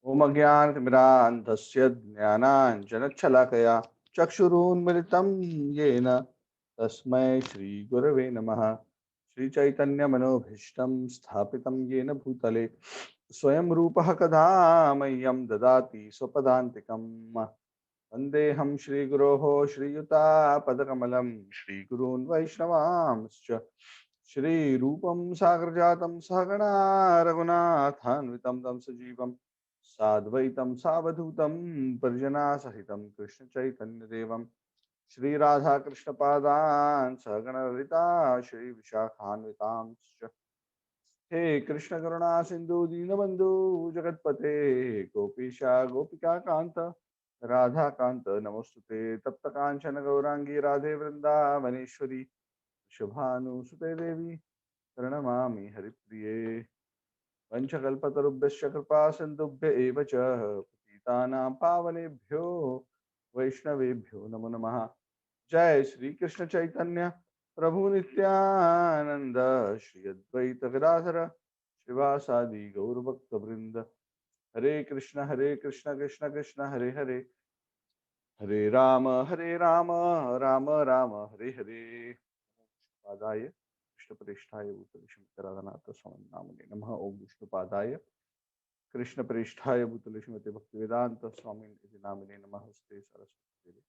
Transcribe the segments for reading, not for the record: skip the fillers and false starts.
ओम अज्ञानतिमिरान्धस्य ज्ञानाञ्जनशलाकया चक्षुरुन्मिलितं येन तस्मै श्रीगुरवे नमः। श्रीचैतन्यमनोभीष्टं स्थापितं येन भूतले स्वयं रूपः कदा मह्यं ददाति स्वपदान्तिकम्। वन्देऽहं श्रीगुरोः श्रीयुतापदकमलं श्रीगुरून् वैष्णवांश्च श्रीरूपं साग्रजातं सहगणा रघुनाथान्वितं तं सजीवं साद्वैतं सावधूतं परिजनासहितं कृष्णचैतन्यदेवं श्रीराधाकृष्णपादान् सहगणललिता श्रीविशाखान्वितांश्च हे कृष्ण करुणा सिंधु दीनबंधु जगतपते गोपीशा गोपिका कांत राधा कांत नमोस्तुते तप्त कांचन गौरांगी राधे वृंदावनेश्वरी शुभानुसुते देवी प्रणमामि हरिप्रिये पंचकल्पतरुभ्यश्च कृपा सिन्धुभ्य एव च पतितानां पावनेभ्यो वैष्णवेभ्यो नमो नमः। जय श्री कृष्ण चैतन्य प्रभु नित्यानंद श्री अद्वैत गदाधर श्रीवासादि गौरभक्त वृंद हरे कृष्ण कृष्ण कृष्ण हरे हरे हरे राम राम राम हरे हरे। पादाय कृष्णप्रेष्ठाय भूतले श्रीमद्राधनाथ स्वामी नामने नमः। ओम विष्णुपादाय कृष्णप्रेष्ठाय भूतले श्रीमते भक्तिवेदांत स्वामी नामने नमस्ते सरस्वती देवे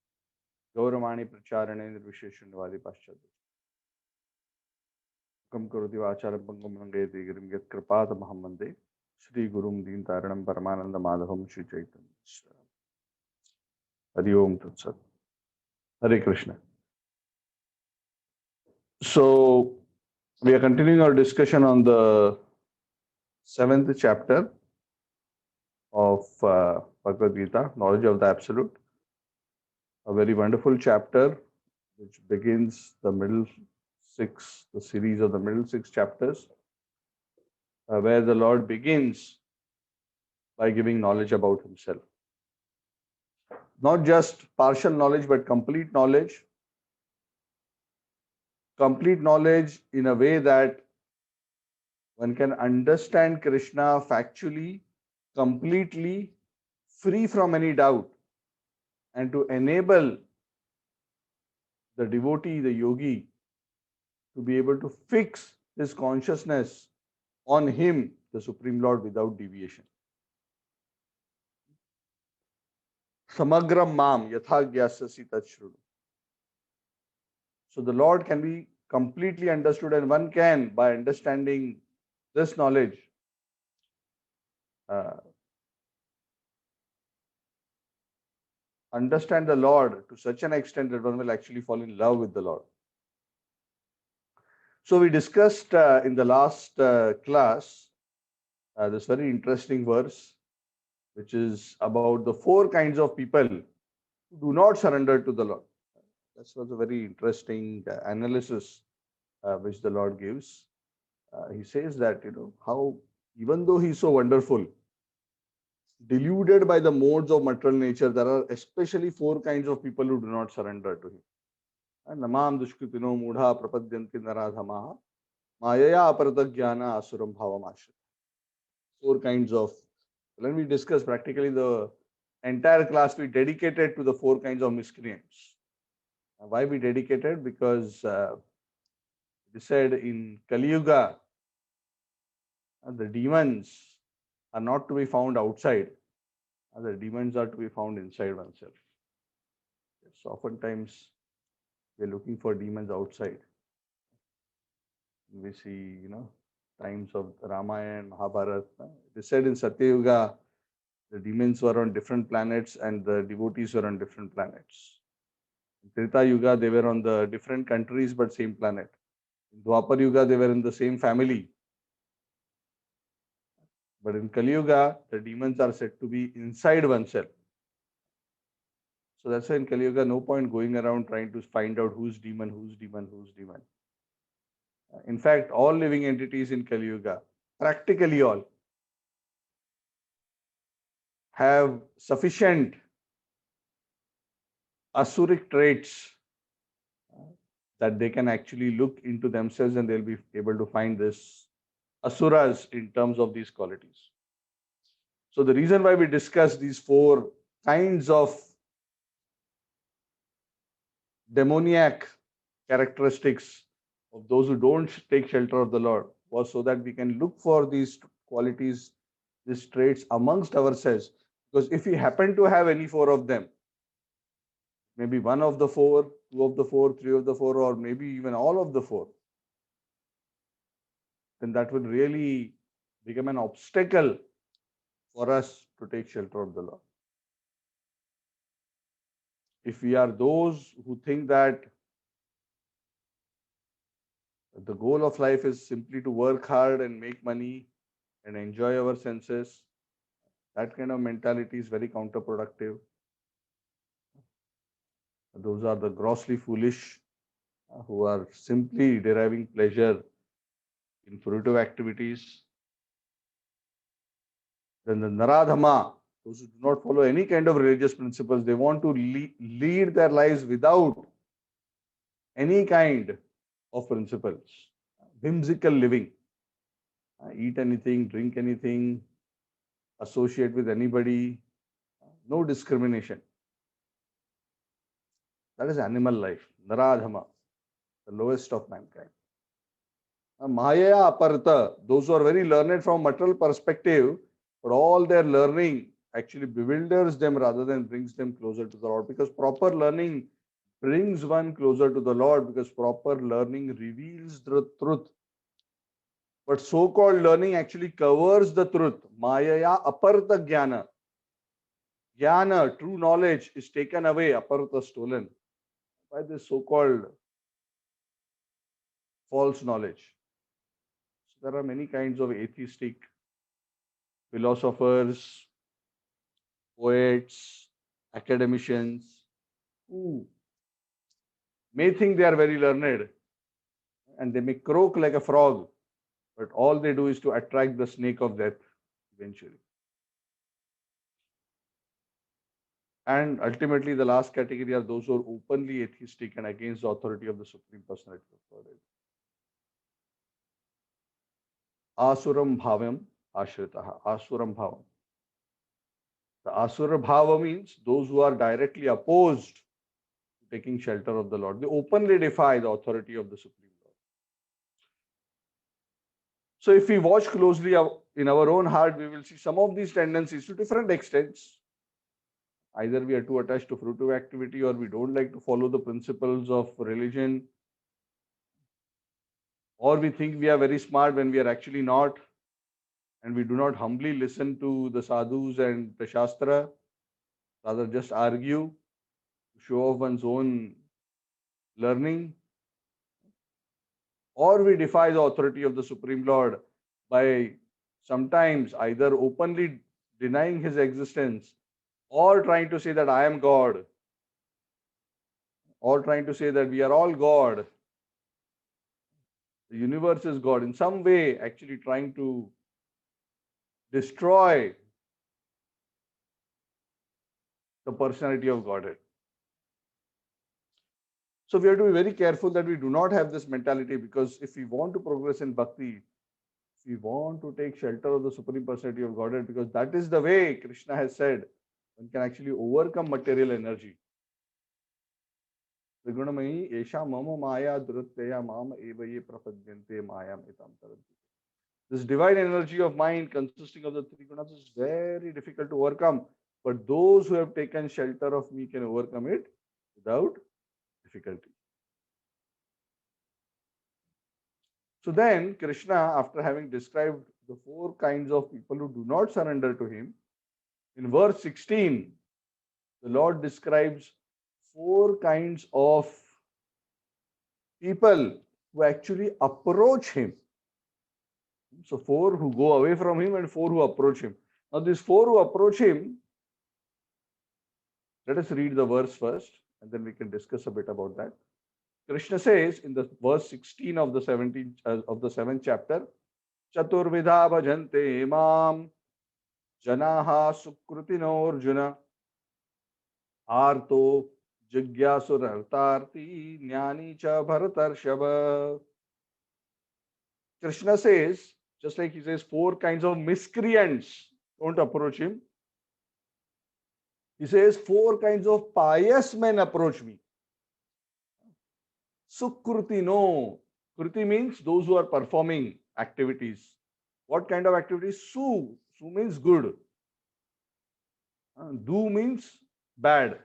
गौरवाणी प्रचारणे निर्विशेषण्यवादी पाश्चात्य कम करोति वाचालं पंगुं लंघयते गिरिं यत्कृपातमहं वन्दे श्रीगुरुं दीनतारिणं परमानन्दमाधवं श्रीचैतन्येश्वरम्। हरि ओम तत्सत्। Hare Krishna. So we are continuing our discussion on the seventh chapter of Bhagavad Gita, Knowledge of the Absolute. A very wonderful chapter which begins the middle six, the series of the middle six chapters, where the Lord begins by giving knowledge about Himself. Not just partial knowledge, but complete knowledge in a way that one can understand Krishna factually, completely, free from any doubt, and to enable the devotee, the yogi, to be able to fix his consciousness on Him, the Supreme Lord, without deviation. Samagram mam yatha gyasasi tachrudu. So the Lord can be completely understood, and one can, by understanding this knowledge, uh, understand the Lord to such an extent that one will actually fall in love with the Lord. So we discussed in the last class this very interesting verse, which is about the four kinds of people who do not surrender to the Lord. That was a very interesting analysis which the Lord gives. He says that, how even though He's so wonderful, deluded by the modes of material nature, there are especially four kinds of people who do not surrender to Him. Namam dushkritino mudha prapadyanti naradhamaha mayaya aparatagyana asuram bhavamashra. Four kinds of. When we discuss practically the entire class, we dedicated to the four kinds of miscreants. Why we dedicated? Because we said in Kali Yuga, the demons are not to be found outside. The demons are to be found inside oneself. So oftentimes we are looking for demons outside. We see, times of Ramayana, Mahabharata. It is said in Satya Yuga, the demons were on different planets and the devotees were on different planets. In Treta Yuga, they were on the different countries but same planet. In Dwapar Yuga, they were in the same family. But in Kali Yuga, the demons are said to be inside oneself. So that's why in Kali Yuga, no point going around trying to find out who's demon, who's demon, who's demon. In fact, all living entities in Kali Yuga, practically all, have sufficient asuric traits that they can actually look into themselves and they'll be able to find this asuras in terms of these qualities. So the reason why we discuss these four kinds of demoniac characteristics of those who don't take shelter of the Lord was so that we can look for these qualities, these traits amongst ourselves. Because if we happen to have any four of them, maybe one of the four, two of the four, three of the four, or maybe even all of the four, then that will really become an obstacle for us to take shelter of the Lord. If we are those who think that the goal of life is simply to work hard and make money and enjoy our senses, that kind of mentality is very counterproductive. Those are the grossly foolish who are simply deriving pleasure in fruitive activities. Then the Naradhama, those who do not follow any kind of religious principles, they want to lead their lives without any kind of principles. Whimsical living. Eat anything, drink anything, associate with anybody, no discrimination. That is animal life, Naradhama, the lowest of mankind. Maya Aparta, those who are very learned from material perspective, but all their learning actually bewilders them rather than brings them closer to the Lord. Because proper learning brings one closer to the Lord, because proper learning reveals the truth. But so-called learning actually covers the truth. Maya Aparta Jnana. Jnana, true knowledge, is taken away, Aparta stolen, by this so-called false knowledge. So there are many kinds of atheistic philosophers, poets, academicians who may think they are very learned and they may croak like a frog, but all they do is to attract the snake of death eventually. And ultimately, the last category are those who are openly atheistic and against the authority of the Supreme Personality of Godhead. Asuram bhavam ashritaha. Asuram bhavam. The asura bhava means those who are directly opposed to taking shelter of the Lord. They openly defy the authority of the Supreme Lord. So if we watch closely in our own heart, we will see some of these tendencies to different extents. Either we are too attached to fruitive activity, or we don't like to follow the principles of religion, or we think we are very smart when we are actually not, and we do not humbly listen to the sadhus and the shastra, rather just argue to show off one's own learning, or we defy the authority of the Supreme Lord by sometimes either openly denying his existence, or trying to say that I am God, or trying to say that we are all God, the universe is God, in some way actually trying to destroy the personality of Godhead. So we have to be very careful that we do not have this mentality, because if we want to progress in bhakti, if we want to take shelter of the Supreme Personality of Godhead, because that is the way Krishna has said one can actually overcome material energy. Trigunamayi esha mama maya durutteya mama eva ye prapadyante mayam itam taranti. This divine energy of mind consisting of the three gunas is very difficult to overcome, but those who have taken shelter of me can overcome it without difficulty. So then Krishna, after having described the four kinds of people who do not surrender to him, in verse 16, the Lord describes four kinds of people who actually approach him. So four who go away from him and four who approach him. Now these four who approach him, let us read the verse first and then we can discuss a bit about that. Krishna says in the verse 16 of the 7th chapter, Chaturvidha bhajante imam janaha sukritino arjuna arto jigyasur jnani cha bharatarshava. Krishna says, just like he says, four kinds of miscreants Don't approach him. He says, 4 kinds of pious men approach me. Sukruti, no. Kruti means those who are performing activities. What kind of activities? Su. Su means good. Du means bad.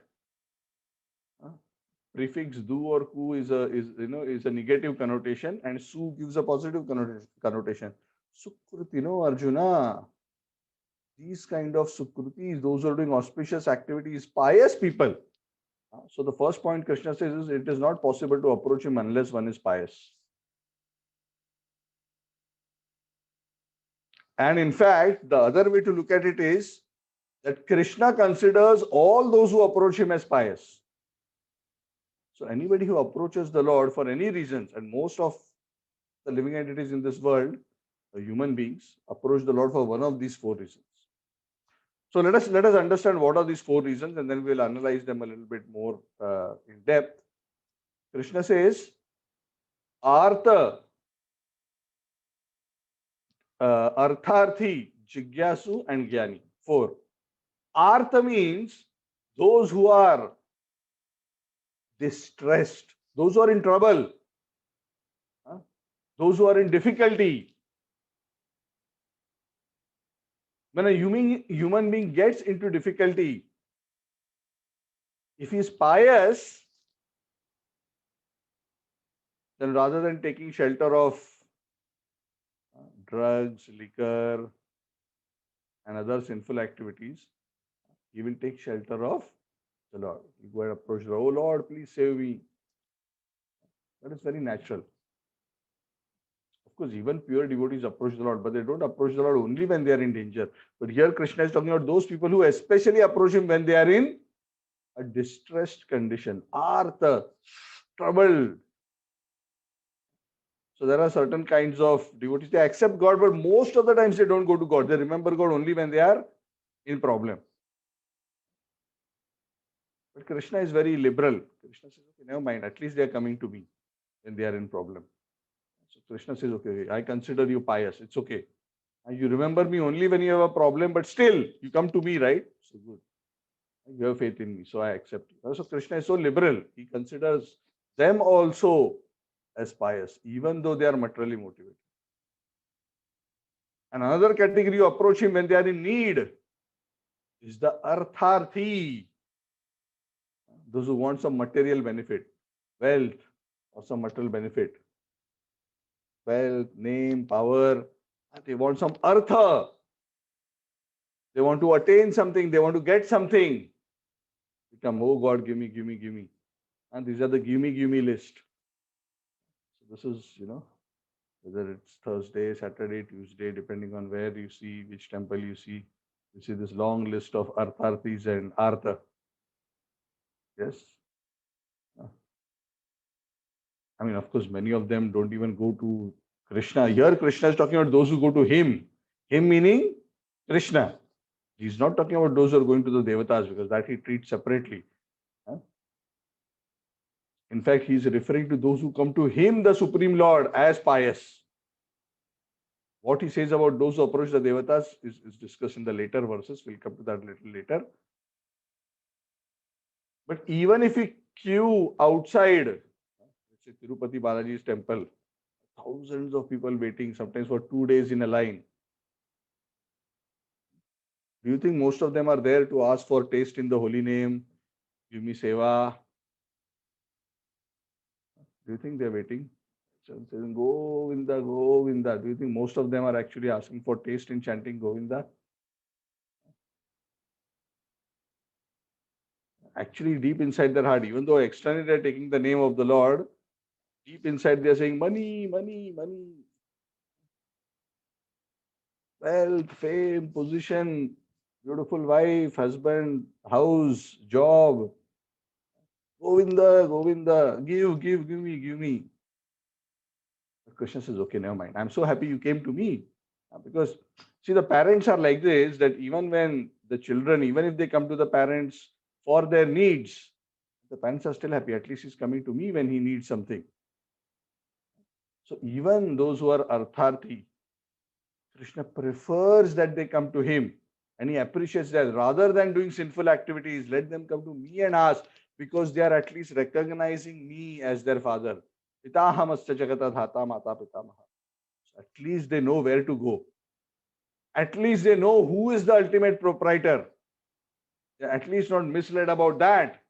Prefix du or ku is a negative connotation, and su gives a positive connotation. Sukruti, no, Arjuna. These kind of sukrutis, those who are doing auspicious activities, pious people. So the first point Krishna says is it is not possible to approach him unless one is pious. And in fact, the other way to look at it is that Krishna considers all those who approach him as pious. So anybody who approaches the Lord for any reasons, and most of the living entities in this world, the human beings, approach the Lord for one of these 4 reasons. So let us understand what are these 4 reasons, and then we'll analyze them a little bit more in depth. Krishna says, Artha, Artharthi, Jigyasu, and Gyani. 4. Artha means those who are distressed, those who are in trouble, those who are in difficulty. When a human being gets into difficulty, if he is pious, then rather than taking shelter of drugs, liquor, and other sinful activities, he will take shelter of the Lord. He go and approach the Lord, oh Lord, please save me. That is very natural. Of course, even pure devotees approach the Lord, but they don't approach the Lord only when they are in danger. But here Krishna is talking about those people who especially approach him when they are in a distressed condition, artha, troubled. So there are certain kinds of devotees, they accept God, but most of the times they don't go to God. They remember God only when they are in problem. But Krishna is very liberal. Krishna says, okay, never mind, at least they are coming to me when they are in problem. So Krishna says, okay, I consider you pious. It's okay. And you remember me only when you have a problem, but still you come to me, right? So good. You have faith in me, so I accept you. So Krishna is so liberal. He considers them also as pious, even though they are materially motivated. And another category you approach him when they are in need is the artharthi. Those who want some material benefit, wealth or some material benefit. Wealth, name, power. They want some artha. They want to attain something. They want to get something. They come, oh God, give me, give me, give me. And these are the give me list. So this is, whether it's Thursday, Saturday, Tuesday, depending on where you see, which temple you see this long list of artharthis and artha. Yes. I mean, of course, many of them don't even go to Krishna. Here, Krishna is talking about those who go to him. Him meaning Krishna. He's not talking about those who are going to the devatas, because that he treats separately. In fact, he is referring to those who come to him, the Supreme Lord, as pious. What he says about those who approach the devatas is discussed in the later verses. We'll come to that a little later. But even if we queue outside, let's say Tirupati Balaji's temple, thousands of people waiting, sometimes for 2 days in a line. Do you think most of them are there to ask for taste in the holy name? Give me seva. Do you think they're waiting? Saying Govinda, Govinda. Do you think most of them are actually asking for taste in chanting Govinda? Actually, deep inside their heart, even though externally they're taking the name of the Lord, deep inside they're saying money, money, money. Wealth, fame, position, beautiful wife, husband, house, job. Govinda, Govinda, give me, give me. But Krishna says, okay, never mind. I'm so happy you came to me. Because, see, the parents are like this, that even when the children, even if they come to the parents for their needs, the parents are still happy. At least he's coming to me when he needs something. So even those who are artharthi, Krishna prefers that they come to him. And he appreciates that rather than doing sinful activities, let them come to me and ask, because they are at least recognizing me as their father. Pitahamasya jagata dhata mata pitamaha. At least they know where to go. At least they know who is the ultimate proprietor. They're at least not misled about that.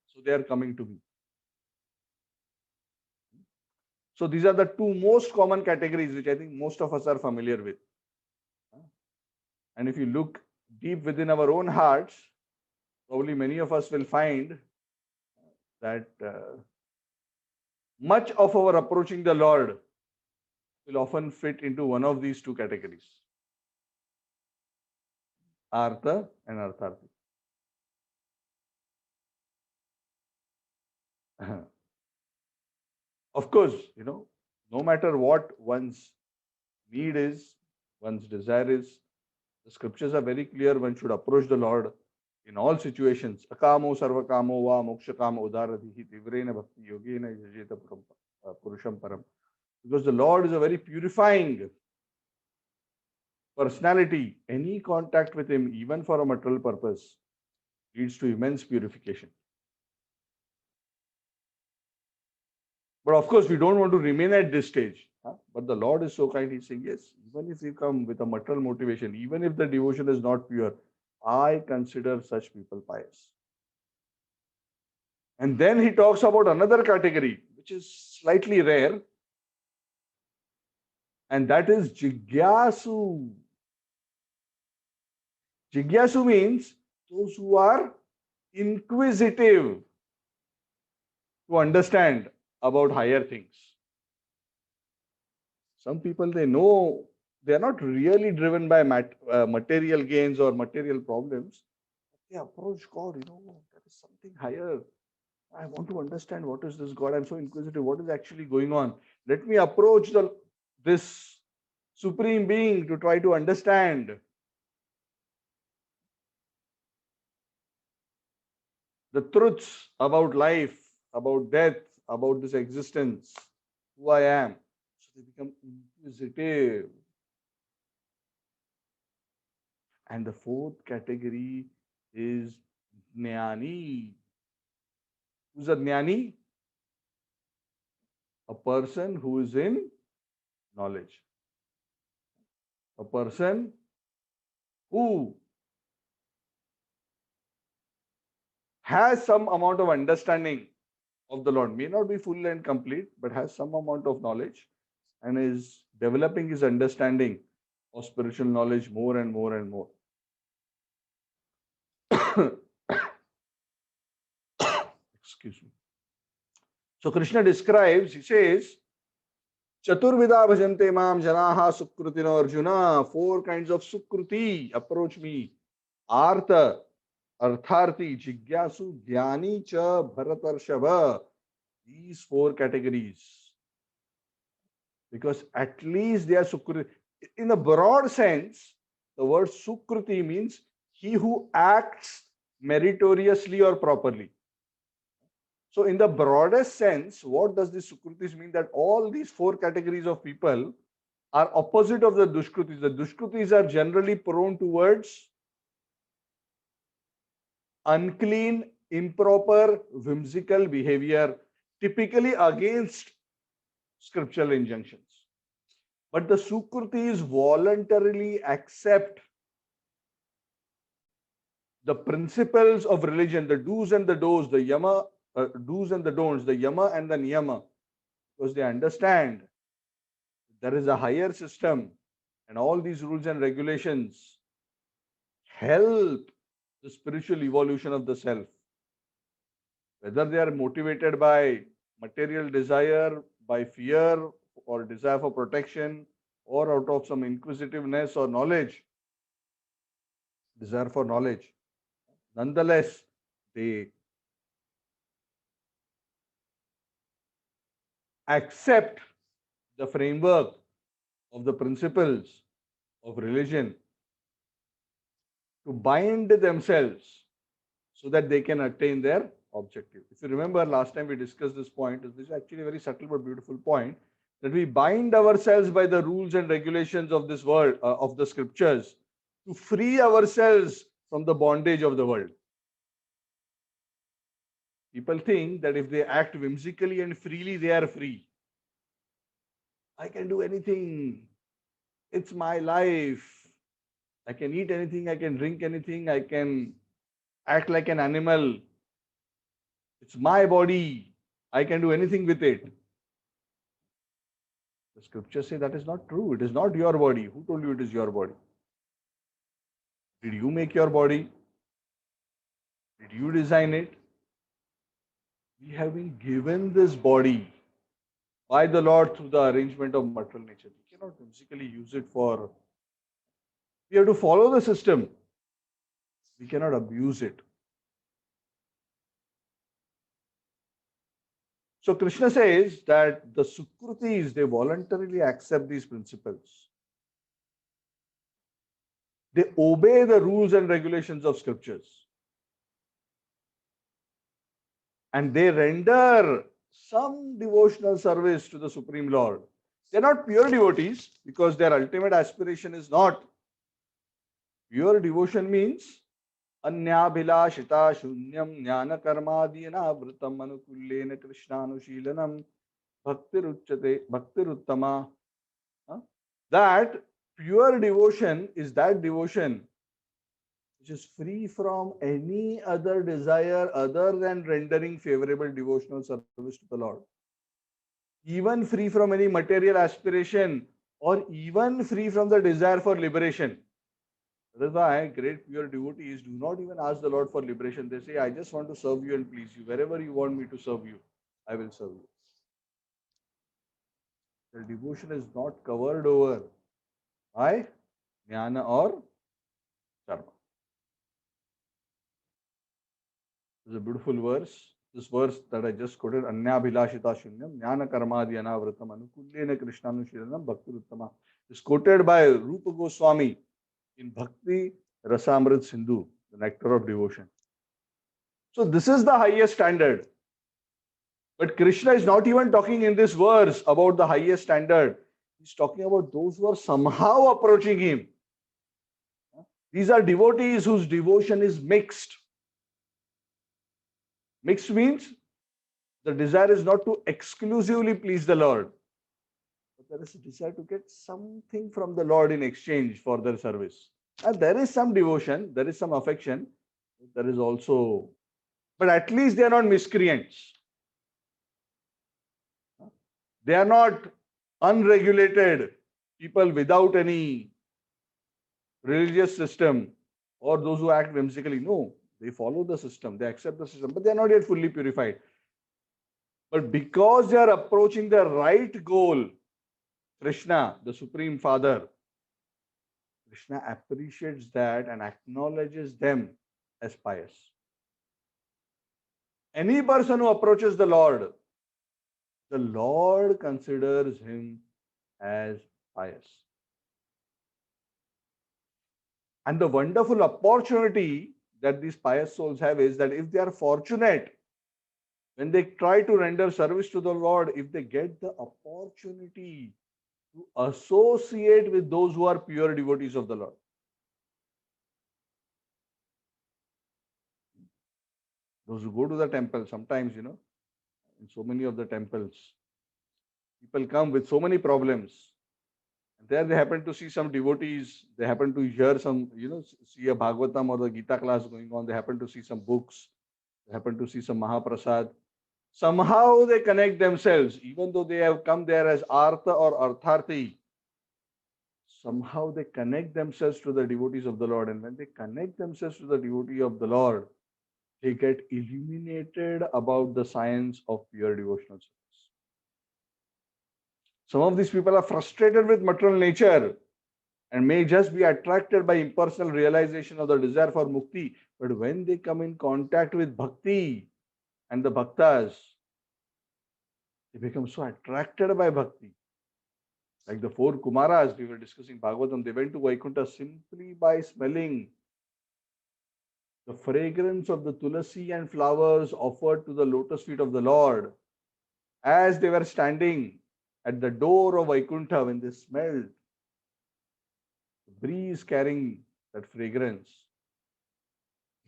So they are coming to me. So these are the two most common categories which I think most of us are familiar with. And if you look deep within our own hearts, probably many of us will find that much of our approaching the Lord will often fit into one of these two categories, Artha and Artharthi. Of course, no matter what one's need is, one's desire is, the scriptures are very clear. One should approach the Lord in all situations. Akamo sarvakamo va mokshakamo udaradhihi tivrena bhakti yogena yajeta purusham param. Because the Lord is a very purifying personality. Any contact with Him, even for a material purpose, leads to immense purification. But of course, we don't want to remain at this stage. But the Lord is so kind, He's saying, yes, even if you come with a material motivation, even if the devotion is not pure, I consider such people pious. And then He talks about another category, which is slightly rare, and that is Jigyasu. Jigyasu means those who are inquisitive to understand about higher things. Some people, they know they are not really driven by material gains or material problems. They approach God, there is something higher. I want to understand what is this God. I'm so inquisitive. What is actually going on? Let me approach this supreme being to try to understand. The truths about life, about death, about this existence, who I am. So they become inquisitive. And the fourth category is Jnani. Who's a Jnani? A person who is in knowledge. A person who has some amount of understanding of the Lord. May not be full and complete, but has some amount of knowledge and is developing his understanding of spiritual knowledge more and more and more. Excuse me. So Krishna describes, he says, Chaturvida bhajante mam janaha sukritino Arjuna. 4 kinds of sukruti approach me. Artha, Artharthi, Jigyasu, Dhyani, Cha, Bharatarshava. These 4 categories. Because at least they are sukruti. In a broad sense, the word sukruti means he who acts meritoriously or properly. So in the broadest sense, what does this sukrutis mean? That all these 4 categories of people are opposite of the dushkrutis. The dushkrutis are generally prone towards unclean, improper, whimsical behavior, typically against scriptural injunctions. But the sukrutis voluntarily accept the principles of religion, the do's and the don'ts, the yama, do's and the don'ts, the yama and the niyama, because they understand there is a higher system and all these rules and regulations help the spiritual evolution of the self. Whether they are motivated by material desire, by fear or desire for protection, or out of some inquisitiveness or knowledge, desire for knowledge, nonetheless, they accept the framework of the principles of religion to bind themselves so that they can attain their objective. If you remember, last time we discussed this point. This is actually a very subtle but beautiful point, that we bind ourselves by the rules and regulations of this world, of the scriptures, to free ourselves from the bondage of the world. People think that if they act whimsically and freely, they are free. I can do anything. It's my life. I can eat anything. I can drink anything. I can act like an animal. It's my body. I can do anything with it. The scriptures say that is not true. It is not your body. Who told you it is your body? Did you make your body? Did you design it? We have been given this body by the Lord through the arrangement of material nature. We cannot whimsically use it for. We have to follow the system. We cannot abuse it. So Krishna says that the Sukrutis, they voluntarily accept these principles. They obey the rules and regulations of scriptures. And they render some devotional service to the Supreme Lord. They're not pure devotees because their ultimate aspiration is not. Pure devotion means Anyabhilashita shunyam jnana karmadiyana vritam anukullena krishnanushilanam bhaktiruttama. That pure devotion is that devotion which is free from any other desire other than rendering favorable devotional service to the Lord. Even free from any material aspiration or even free from the desire for liberation. That is why great pure devotees do not even ask the Lord for liberation. They say, I just want to serve you and please you. Wherever you want me to serve you, I will serve you. The devotion is not covered over by jnana or karma. This is a beautiful verse. This verse that I just quoted, Anyabhilashita shunyam jnana karmadhi anavratam anukullena krishnanushilanam bhaktiruttama, is quoted by Rupa Goswami in Bhakti Rasamrit Sindhu, the nectar of devotion. So this is the highest standard. But Krishna is not even talking in this verse about the highest standard. He's talking about those who are somehow approaching him. These are devotees whose devotion is mixed. Mixed means the desire is not to exclusively please the Lord, but there is a desire to get something from the Lord in exchange for their service. And there is some devotion, there is some affection, there is also, but at least they are not miscreants. They are not unregulated people without any religious system or those who act whimsically. No, they follow the system, they accept the system, but they are not yet fully purified. But because they are approaching the right goal, Krishna, the Supreme Father, Krishna appreciates that and acknowledges them as pious. Any person who approaches the Lord considers him as pious. And the wonderful opportunity that these pious souls have is that if they are fortunate, when they try to render service to the Lord, if they get the opportunity to associate with those who are pure devotees of the Lord. Those who go to the temple, sometimes, in so many of the temples, people come with so many problems. And there they happen to see some devotees, they happen to hear some, see a Bhagavatam or the Gita class going on, they happen to see some books, they happen to see some Mahaprasad. Somehow they connect themselves, even though they have come there as Artha or Artharthi. Somehow they connect themselves to the devotees of the Lord. And when they connect themselves to the devotee of the Lord, they get illuminated about the science of pure devotional service. Some of these people are frustrated with material nature and may just be attracted by impersonal realization of the desire for mukti. But when they come in contact with bhakti and the bhaktas, they become so attracted by bhakti. Like the four Kumaras, we were discussing Bhagavatam, they went to Vaikuntha simply by smelling the fragrance of the tulasi and flowers offered to the lotus feet of the Lord. As they were standing at the door of Vaikuntha, when they smelled the breeze carrying that fragrance,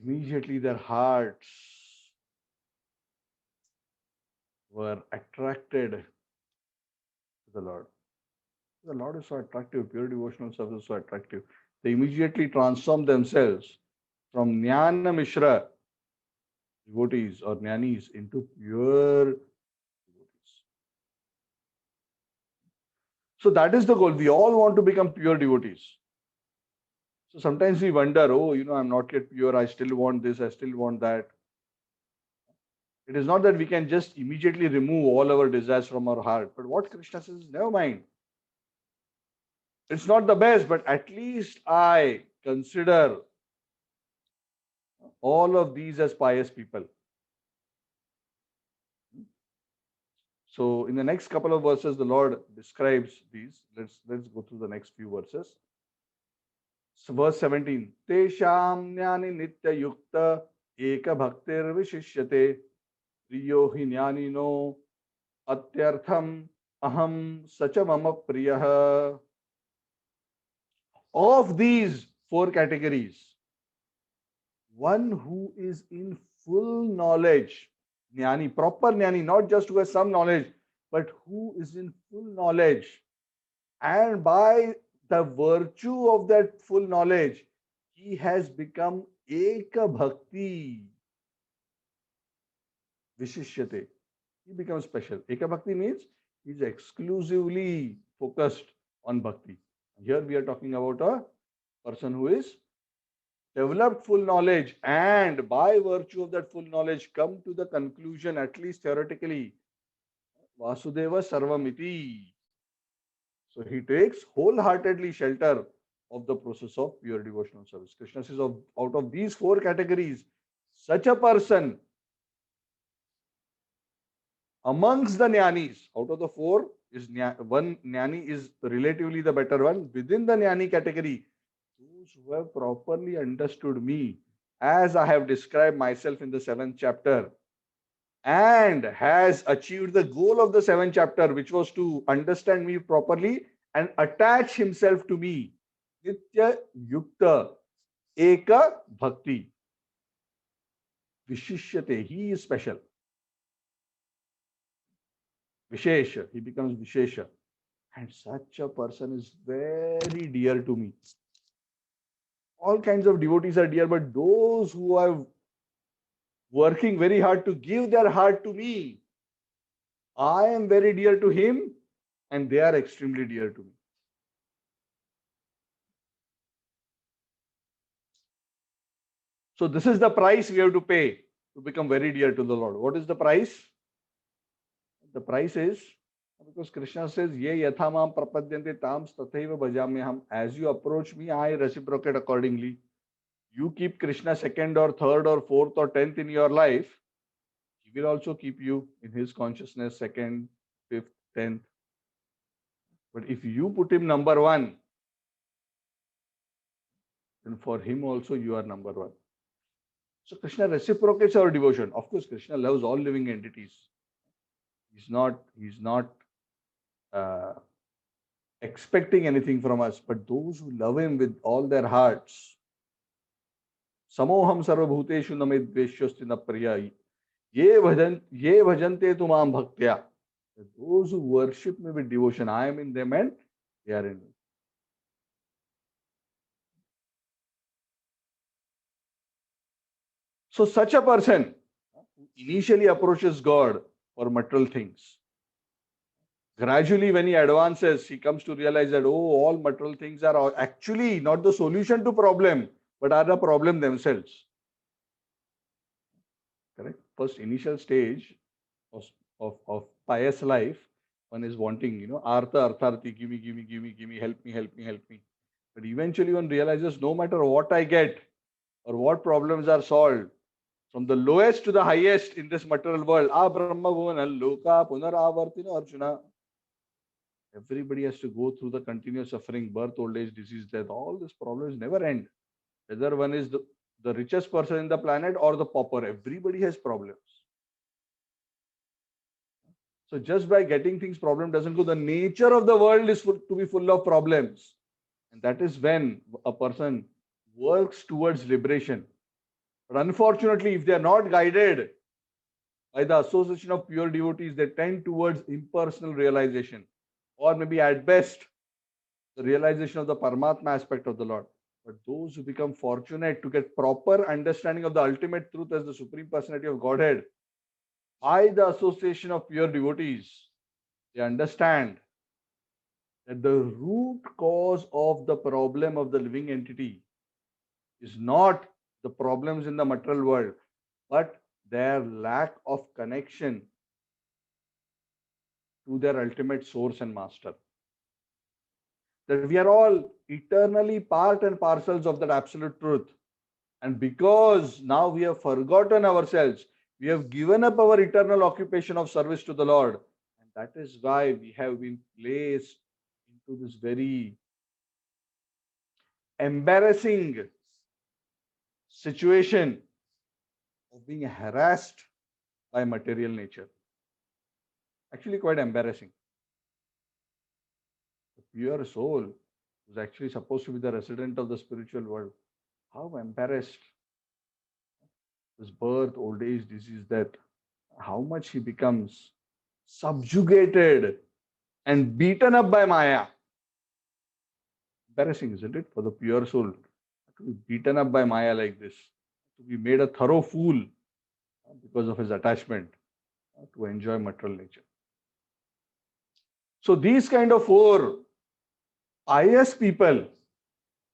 immediately their hearts were attracted to the Lord. The Lord is so attractive, pure devotional service is so attractive. They immediately transform themselves from Jnana Mishra devotees or jnanis into pure devotees. So that is the goal. We all want to become pure devotees. So sometimes we wonder, oh, I'm not yet pure. I still want this. I still want that. It is not that we can just immediately remove all our desires from our heart. But what Krishna says, never mind. It's not the best, but at least I consider all of these as pious people. So in the next couple of verses, the Lord describes these. Let's go through the next few verses. So verse 17. Tesham jnani nitya yukta eka bhaktir vishishyate priyo hi jnani no atyartham aham sacha mama priyah. Of these four categories, one who is in full knowledge, jnani, proper jnani, not just who has some knowledge, but who is in full knowledge, and by the virtue of that full knowledge, he has become eka bhakti vishishyate. He becomes special. Eka bhakti means he is exclusively focused on bhakti. Here we are talking about a person who is developed full knowledge, and by virtue of that full knowledge come to the conclusion, at least theoretically, Vasudeva Sarvamiti. So he takes wholeheartedly shelter of the process of pure devotional service. Krishna says, out of these four categories, such a person amongst the jnanis, out of the four, one jnani is relatively the better one. Within the jnani category, those who have properly understood me as I have described myself in the 7th chapter, and has achieved the goal of the 7th chapter, which was to understand me properly and attach himself to me. Nitya Yukta Eka Bhakti Vishishyate. He is special. Vishesha. He becomes Vishesha. And such a person is very dear to me. All kinds of devotees are dear, but those who are working very hard to give their heart to me, I am very dear to him, and they are extremely dear to me. So this is the price we have to pay to become very dear to the Lord. What is the price? The price is, because Krishna says, Ye yatha mam prapadyante tam tathaiva bhajamyaham. As you approach me, I reciprocate accordingly. You keep Krishna second or third or fourth or 10th in your life, he will also keep you in his consciousness second, fifth, 10th. But if you put him number one, then for him also you are number one. So Krishna reciprocates our devotion. Of course, Krishna loves all living entities. He's not expecting anything from us, but those who love him with all their hearts. Samoham sarvabhuteshu namid dveshyasti na priya. Ye bhajante tumam bhaktya. Those who worship me with devotion, I am in them and they are in me. So such a person who initially approaches God for material things, gradually when he advances, he comes to realize that, oh, all material things are actually not the solution to problem, but are the problem themselves. Correct? First initial stage of pious life, one is wanting, artha, artharthi, give me, help me. But eventually one realizes no matter what I get or what problems are solved, from the lowest to the highest in this material world, Brahma Bhuvan Loka Punaravartina Arjuna. Everybody has to go through the continuous suffering, birth, old age, disease, death. All these problems never end. Whether one is the richest person in the planet or the pauper, everybody has problems. So just by getting things, problem doesn't go. The nature of the world is to be full of problems. And that is when a person works towards liberation. But unfortunately, if they are not guided by the association of pure devotees, they tend towards impersonal realization, or maybe at best, the realization of the Paramatma aspect of the Lord. But those who become fortunate to get proper understanding of the ultimate truth as the Supreme Personality of Godhead by the association of pure devotees, they understand that the root cause of the problem of the living entity is not the problems in the material world, but their lack of connection to their ultimate source and master. That we are all eternally part and parcels of that absolute truth. And because now we have forgotten ourselves, we have given up our eternal occupation of service to the Lord. And that is why we have been placed into this very embarrassing situation of being harassed by material nature. Actually, quite embarrassing. The pure soul was actually supposed to be the resident of the spiritual world. How embarrassed this birth, old age, disease, death, how much he becomes subjugated and beaten up by Maya. Embarrassing, isn't it, for the pure soul to be beaten up by Maya like this, to be made a thorough fool because of his attachment to enjoy material nature. So these kind of four pious people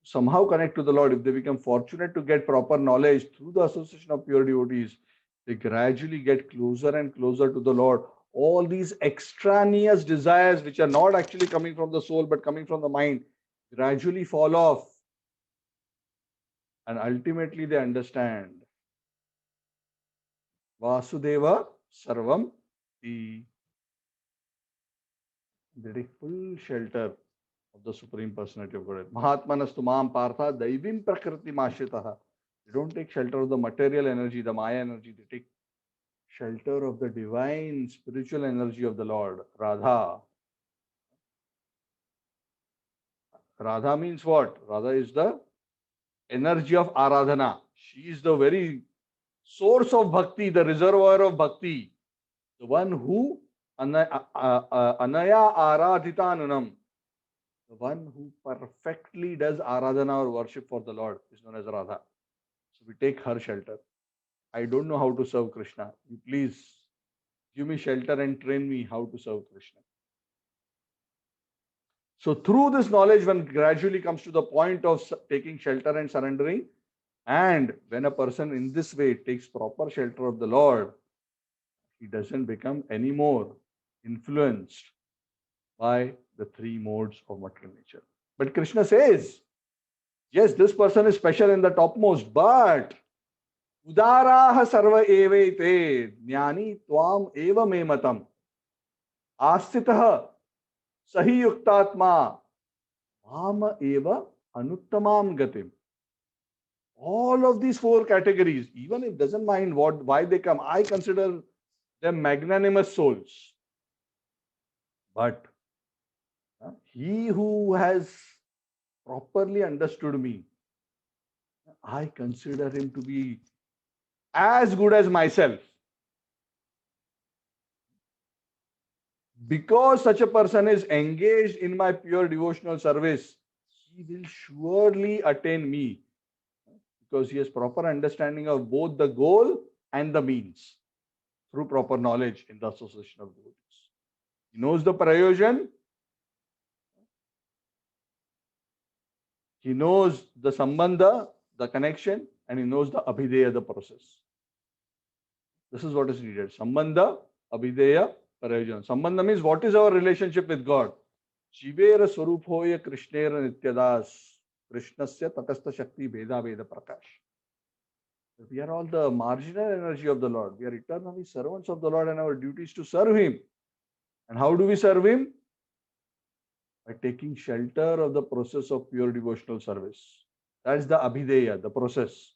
somehow connect to the Lord. If they become fortunate to get proper knowledge through the association of pure devotees, they gradually get closer and closer to the Lord. All these extraneous desires, which are not actually coming from the soul but coming from the mind, gradually fall off. And ultimately they understand Vasudeva Sarvam, they take full shelter of the Supreme Personality of Godhead. Mahatmanastu Mam Partha Daivim Prakriti Mashritaha. They don't take shelter of the material energy, the Maya energy. They take shelter of the divine spiritual energy of the Lord, Radha. Radha means what? Radha is the energy of Aradhana. She is the very source of bhakti, the reservoir of bhakti, the one who Anaya Aradhitanunam, the one who perfectly does Aradhana or worship for the Lord is known as Radha. So we take her shelter. I don't know how to serve Krishna. You please give me shelter and train me how to serve Krishna. So through this knowledge, one gradually comes to the point of taking shelter and surrendering. And when a person in this way takes proper shelter of the Lord, he doesn't become any more influenced by the three modes of material nature. But Krishna says, yes, this person is special in the topmost, but Udaraha sarva evete jnani tvam eva me matam astitaha sahi yuktatma mama eva anuttamam gatim. All of these four categories, even if doesn't mind why they come, I consider them magnanimous souls. But he who has properly understood me, I consider him to be as good as myself. Because such a person is engaged in my pure devotional service, he will surely attain me. Because he has proper understanding of both the goal and the means through proper knowledge in the association of devotees. He knows the prayojan, he knows the sambandha, the connection, and he knows the abhideya, the process. This is what is needed. Sambandha, abhideya, prayojan. Sambandha means what is our relationship with God. Jivera swaruphoya krishnera nityadas krishnasya tatastha shakti veda veda prakash. We are all the marginal energy of the Lord. We are eternally servants of the Lord, and our duty is to serve Him. And how do we serve Him? By taking shelter of the process of pure devotional service. That is the abhideya, the process.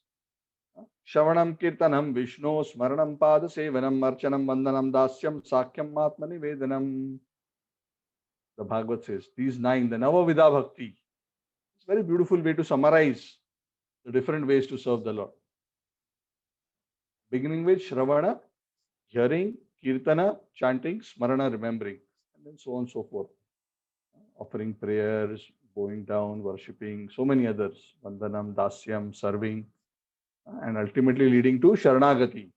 Shravanam kirtanam Vishnu smaranam pada sevanam archanam vandanam dasyam sakyam atmani vedanam. The Bhagavad says these nine, the Navavidha Bhakti. It's a very beautiful way to summarize the different ways to serve the Lord. Beginning with Shravana, hearing, Kirtana, chanting, Smarana, remembering, and then so on and so forth. Offering prayers, bowing down, worshipping, so many others, Vandanam, Dasyam, serving, and ultimately leading to Sharanagati,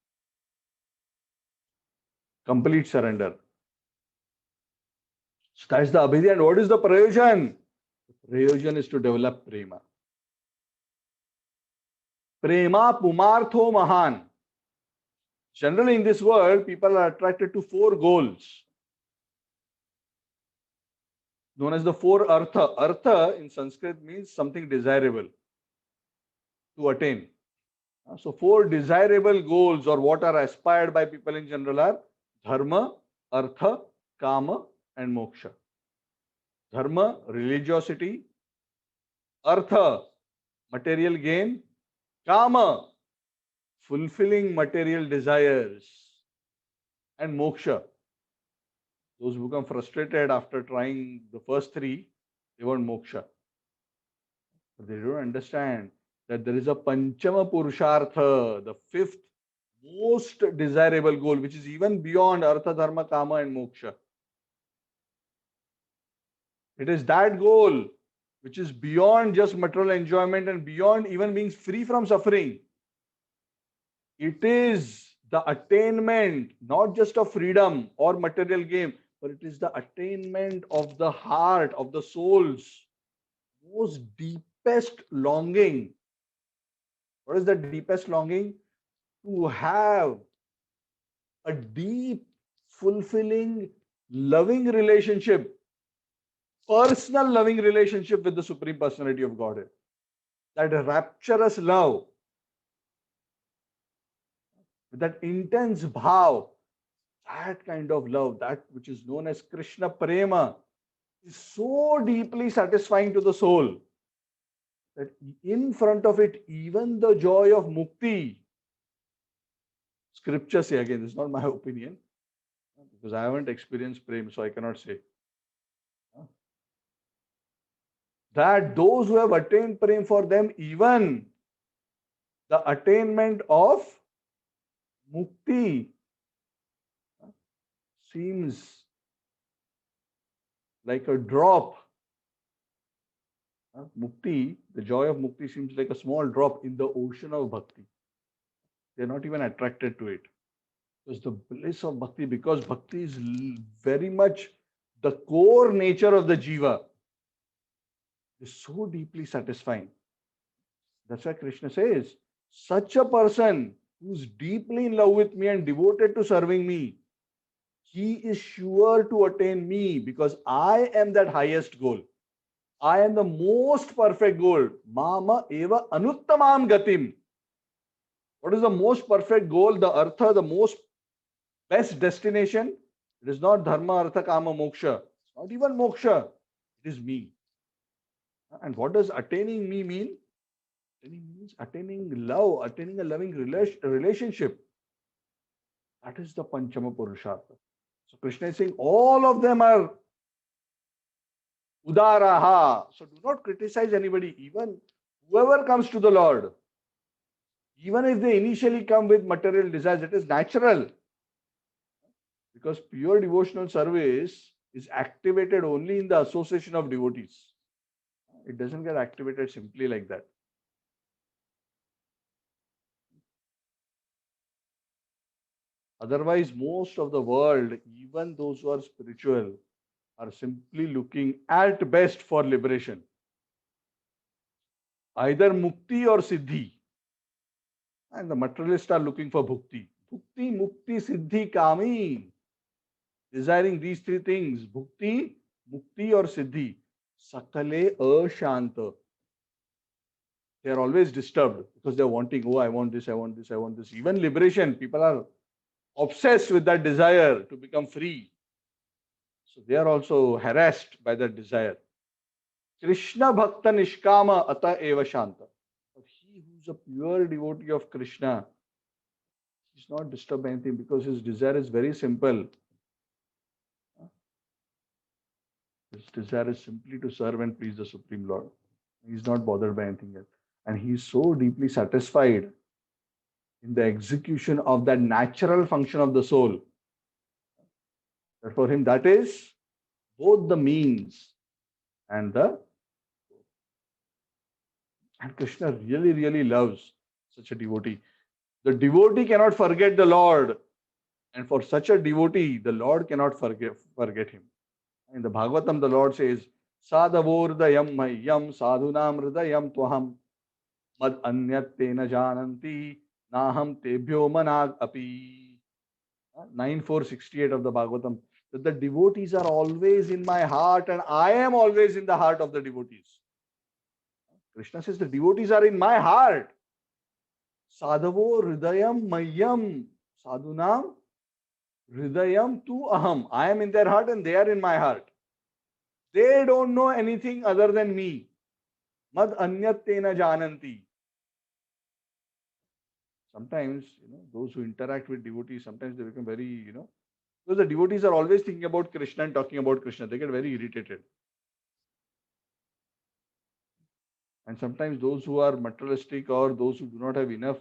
complete surrender. So that's the Abhidhi. And what is the Prayojan? The Prayojan is to develop Prema. Prema Pumartho Mahan. Generally, in this world, people are attracted to four goals, known as the four Artha. Artha in Sanskrit means something desirable to attain. So, four desirable goals or what are aspired by people in general are Dharma, Artha, Kama, and Moksha. Dharma, religiosity. Artha, material gain. Kama, fulfilling material desires. And Moksha, those who become frustrated after trying the first three, they want moksha. But they don't understand that there is a Panchama Purushartha, the fifth most desirable goal, which is even beyond Artha, Dharma, Kama, and Moksha. It is that goal which is beyond just material enjoyment and beyond even being free from suffering. It is the attainment, not just of freedom or material gain, but it is the attainment of the heart, of the soul's most deepest longing. What is the deepest longing? To have a deep, fulfilling, loving relationship, personal loving relationship with the Supreme Personality of Godhead. That rapturous love, that intense bhav, that kind of love, that which is known as Krishna Prema, is so deeply satisfying to the soul that in front of it, even the joy of mukti, scriptures say, again, this is not my opinion, because I haven't experienced prem, so I cannot say. That those who have attained prem, for them, even the attainment of mukti seems like a drop. Mukti, the joy of mukti seems like a small drop in the ocean of bhakti. They're not even attracted to it. Because the bliss of bhakti, because bhakti is very much the core nature of the jiva, is so deeply satisfying. That's why Krishna says, such a person who's deeply in love with me and devoted to serving me, he is sure to attain me because I am that highest goal. I am the most perfect goal. Mama eva anuttamam gatim. What is the most perfect goal? The artha, the most best destination. It is not dharma, artha, kama, moksha. It's not even moksha. It is me. And what does attaining me mean? Attaining means attaining love, attaining a loving relationship. That is the Panchama Purushartha. So Krishna is saying all of them are udaraha. So do not criticize anybody, even whoever comes to the Lord. Even if they initially come with material desires, it is natural. Because pure devotional service is activated only in the association of devotees. It doesn't get activated simply like that. Otherwise, most of the world, even those who are spiritual, are simply looking at best for liberation. Either mukti or siddhi. And the materialists are looking for bhukti. Bhukti, mukti, siddhi, kami. Desiring these three things, bhukti, mukti or siddhi. Sakale ashanta. They are always disturbed because they're wanting, oh, I want this, I want this, I want this. Even liberation, people are obsessed with that desire to become free. So they are also harassed by that desire. Krishna Bhakta Nishkama Ata Eva Shanta. But he who's a pure devotee of Krishna, he's not disturbed by anything because his desire is very simple. His desire is simply to serve and please the Supreme Lord. He's not bothered by anything else. And he is so deeply satisfied in the execution of that natural function of the soul that for him that is both the means and the and Krishna really, really loves such a devotee. The devotee cannot forget the Lord, and for such a devotee, the Lord cannot forget him. In the Bhagavatam, the Lord says, Sadhavordayam mayyam sadhunam hridayam twaham mad anyat te na jananti naham tebhyo manag api. 9:468 of the Bhagavatam. That the devotees are always in my heart and I am always in the heart of the devotees. Krishna says the devotees are in my heart. Sadhavo hridayam mayyam sadhunam hridayam tu aham. I am in their heart and they are in my heart. They don't know anything other than me. Mad anyat te na jananti. Sometimes, those who interact with devotees, sometimes they become very, because the devotees are always thinking about Krishna and talking about Krishna. They get very irritated. And sometimes those who are materialistic or those who do not have enough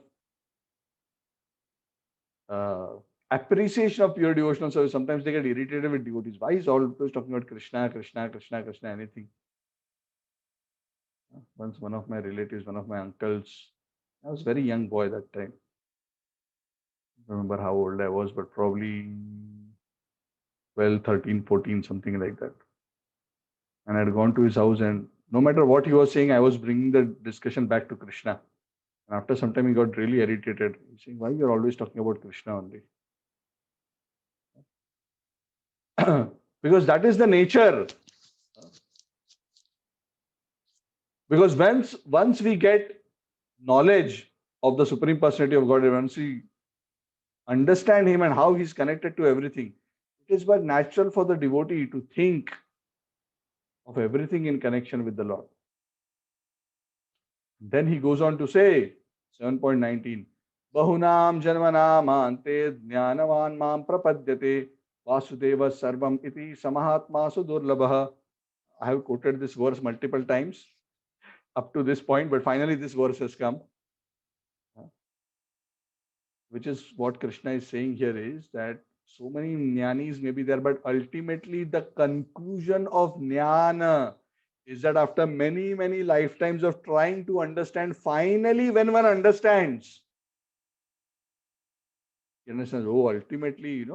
appreciation of pure devotional service, sometimes they get irritated with devotees. Why is always talking about Krishna, Krishna, Krishna, Krishna, anything? Once one of my relatives, one of my uncles, I was a very young boy that time. I don't remember how old I was, but probably 12, 13, 14, something like that. And I had gone to his house, and no matter what he was saying, I was bringing the discussion back to Krishna. And after some time, he got really irritated. He's saying, why you're always talking about Krishna only? Because that is the nature. Because once we get knowledge of the Supreme Personality of God, once we understand Him and how He's connected to everything, it is but natural for the devotee to think of everything in connection with the Lord. Then he goes on to say, 7.19, Bahunam janmanam ante jnanavan mam prapadyate vasudeva sarvam iti samahatma sudurlabha. I have quoted this verse multiple times up to this point, but finally this verse has come. Which is what Krishna is saying here is that so many jnanis may be there, but ultimately the conclusion of jnana is that after many, many lifetimes of trying to understand, finally when one understands, he understands, oh, ultimately,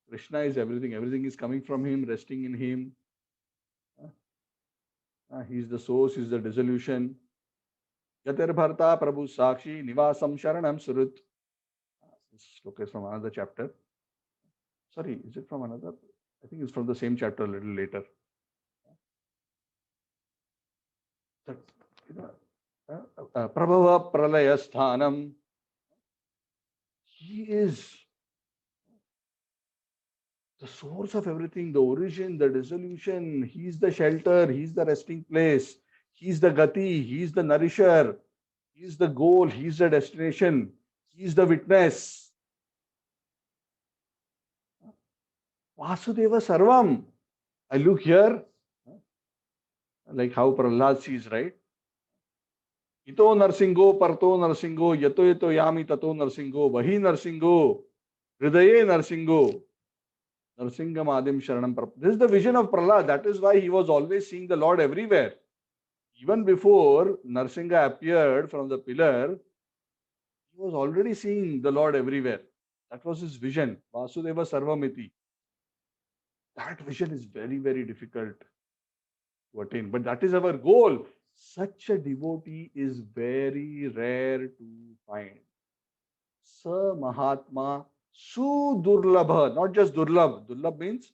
Krishna is everything. Everything is coming from him, resting in him. He's the source, he's the dissolution. Yatir bharta prabhu sakshi nivasam sharanam surut. This sloka is from another chapter. Sorry, is it from another? I think it's from the same chapter a little later. Prabhava pralaya sthanam. He is the source of everything, the origin, the dissolution. He's the shelter, he's the resting place, he's the gati, he's the nourisher, he's the goal, he's the destination, he's the witness. Vasudeva Sarvam. I look here, like how Prahlad sees, right? Ito narsingo, parto narsingo, yato yato yami tato narsingo, vahi narsingo, hridaye narsingo, narsingam adim sharanam. This is the vision of Prahlad. That is why he was always seeing the Lord everywhere. Even before Narsingha appeared from the pillar, he was already seeing the Lord everywhere. That was his vision. Vasudeva Sarvamiti. That vision is very, very difficult to attain. But that is our goal. Such a devotee is very rare to find. Sa Mahatma Sudurlabha, not just Durlabh. Durlabh means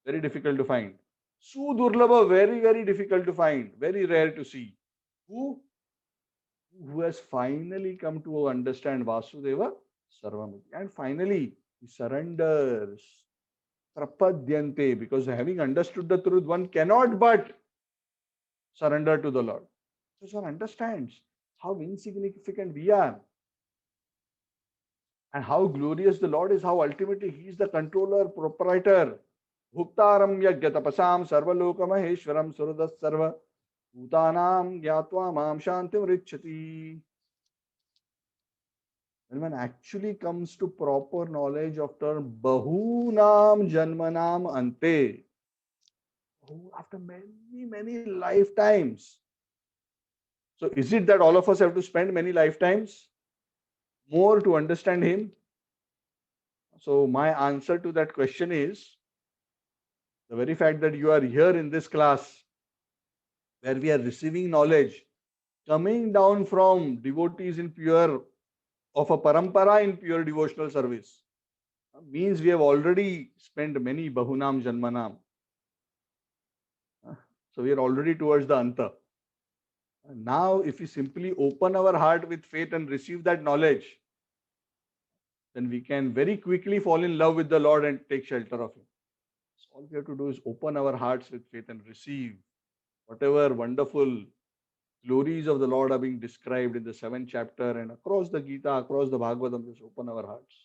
very difficult to find. Sudurlabha, very, very difficult to find, very rare to see. Who has finally come to understand Vasudeva Sarvamiti. And finally, he surrenders. Prapadyante, because having understood the truth, one cannot but surrender to the Lord. Because one understands how insignificant we are and how glorious the Lord is, how ultimately He is the controller, proprietor. Bhuktaram yagya tapasam sarva loka maheshwaram suradas sarva Bhutanam gyatva mam shantim richati. When one actually comes to proper knowledge after bahunam janmanam ante, after many, many lifetimes. So is it that all of us have to spend many lifetimes more to understand him? So my answer to that question is the very fact that you are here in this class where we are receiving knowledge coming down from devotees in pure of a parampara in pure devotional service means we have already spent many bahunam janmanam. So we are already towards the anta. Now, if we simply open our heart with faith and receive that knowledge, then we can very quickly fall in love with the Lord and take shelter of Him. So all we have to do is open our hearts with faith and receive whatever wonderful glories of the Lord are being described in the 7th chapter and across the Gita, across the Bhagavatam. Just open our hearts.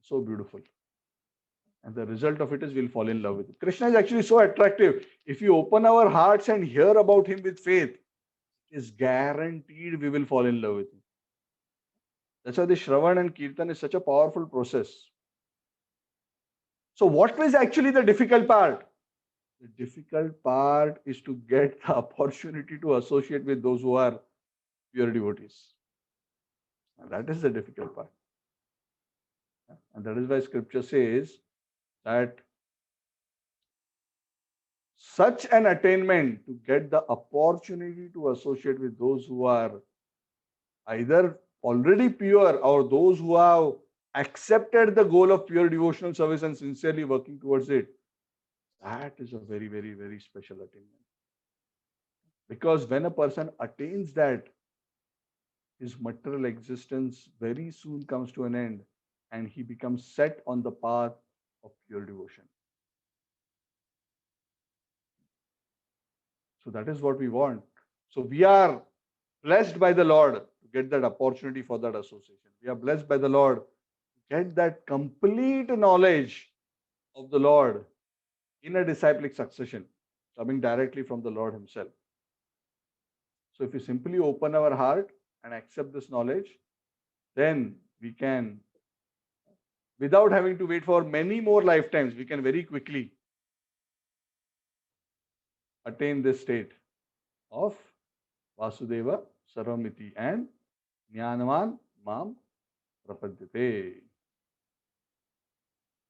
So beautiful. And the result of it is we'll fall in love with it. Krishna is actually so attractive. If you open our hearts and hear about him with faith, it is guaranteed we will fall in love with him. That's why the Shravan and Kirtan is such a powerful process. So what is actually the difficult part? The difficult part is to get the opportunity to associate with those who are pure devotees. And that is the difficult part. And that is why scripture says that such an attainment to get the opportunity to associate with those who are either already pure or those who have accepted the goal of pure devotional service and sincerely working towards it, that is a very, very, very special attainment. Because when a person attains that, his material existence very soon comes to an end and he becomes set on the path of pure devotion. So that is what we want. So we are blessed by the Lord to get that opportunity for that association. We are blessed by the Lord to get that complete knowledge of the Lord in a disciplic succession, coming directly from the Lord Himself. So if we simply open our heart and accept this knowledge, then we can, without having to wait for many more lifetimes, we can very quickly attain this state of Vasudeva Sarvamiti and Jnanavan Mam Prapadyate.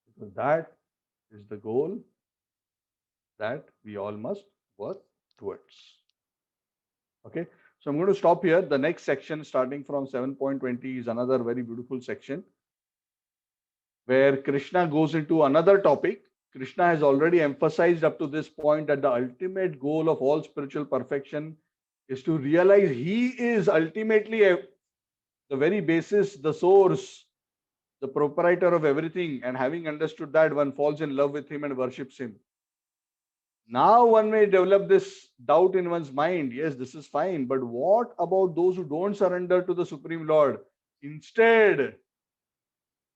Because that is the goal that we all must work towards. Okay, so I'm going to stop here. The next section, starting from 7.20, is another very beautiful section where Krishna goes into another topic. Krishna has already emphasized up to this point that the ultimate goal of all spiritual perfection is to realize he is ultimately the very basis, the source, the proprietor of everything, and having understood that, one falls in love with him and worships him. Now one may develop this doubt in one's mind. Yes, this is fine, but what about those who don't surrender to the Supreme Lord? Instead,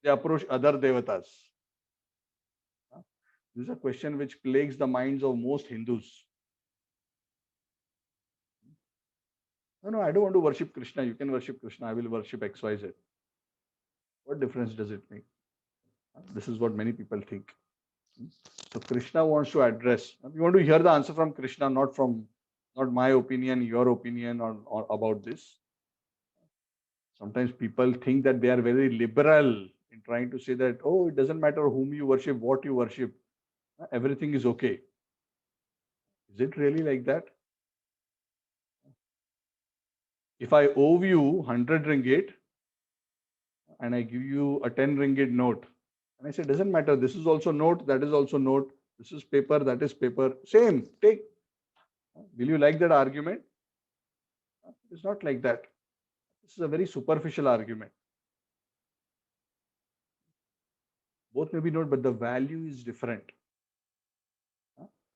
they approach other devatas. This is a question which plagues the minds of most Hindus. No, I don't want to worship Krishna. You can worship Krishna. I will worship XYZ. What difference does it make? This is what many people think. So Krishna wants to address. We want to hear the answer from Krishna, not my opinion, your opinion or about this. Sometimes people think that they are very liberal in trying to say that, oh, it doesn't matter whom you worship, what you worship. Everything is okay. Is it really like that? If I owe you 100 ringgit and I give you a 10 ringgit note, and I say, doesn't matter, this is also note, that is also note, this is paper, that is paper, same, take. Will you like that argument? It's not like that. This is a very superficial argument. Both may be note, but the value is different.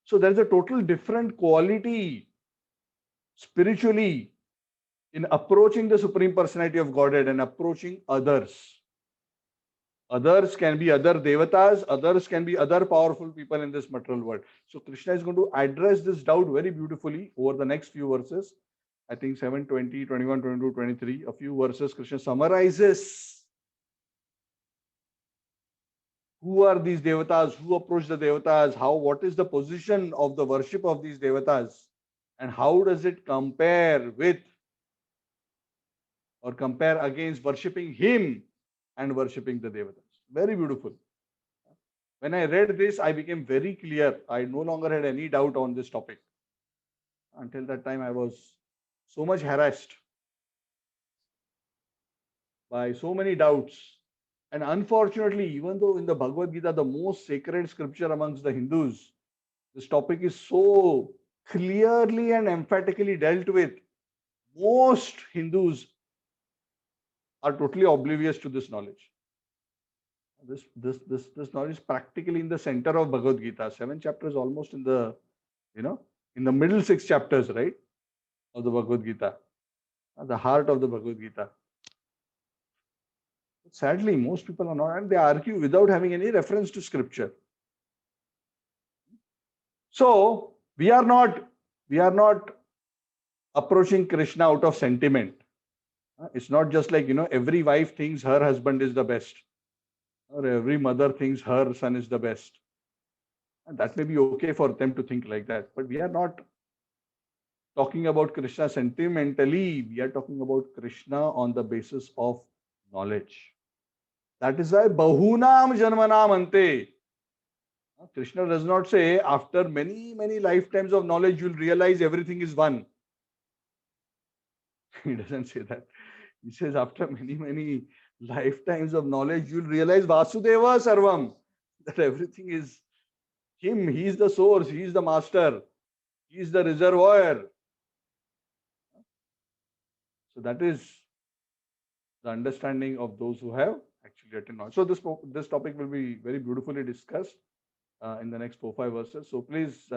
So there's a total different quality spiritually in approaching the Supreme Personality of Godhead and approaching others. Others can be other devatas, others can be other powerful people in this material world. So Krishna is going to address this doubt very beautifully over the next few verses. I think 7, 20, 21, 22, 23, a few verses. Krishna summarizes who are these devatas, who approach the devatas, how, what is the position of the worship of these devatas, and how does it compare with or compare against worshipping him and worshipping the devatas. Very beautiful. When I read this, I became very clear. I no longer had any doubt on this topic. Until that time, I was so much harassed by so many doubts. And unfortunately, even though in the Bhagavad Gita, the most sacred scripture amongst the Hindus, this topic is so clearly and emphatically dealt with, most Hindus are totally oblivious to this knowledge. This knowledge is practically in the center of Bhagavad Gita. 7 chapters almost in the, in the middle 6 chapters, right, of the Bhagavad Gita, the heart of the Bhagavad Gita. Sadly, most people are not, and they argue without having any reference to scripture. So we are not approaching Krishna out of sentiment. It's not just like, every wife thinks her husband is the best, or every mother thinks her son is the best. And that may be okay for them to think like that, but we are not talking about Krishna sentimentally. We are talking about Krishna on the basis of knowledge. That is why Bahunam Janmanam Ante. Krishna does not say after many, many lifetimes of knowledge, you'll realize everything is one. He doesn't say that. He says after many, many lifetimes of knowledge, you'll realize Vasudeva Sarvam, that everything is him. He is the source. He is the master. He is the reservoir. So that is the understanding of those who have actually attained knowledge. So this topic will be very beautifully discussed in the next 4-5 verses. So please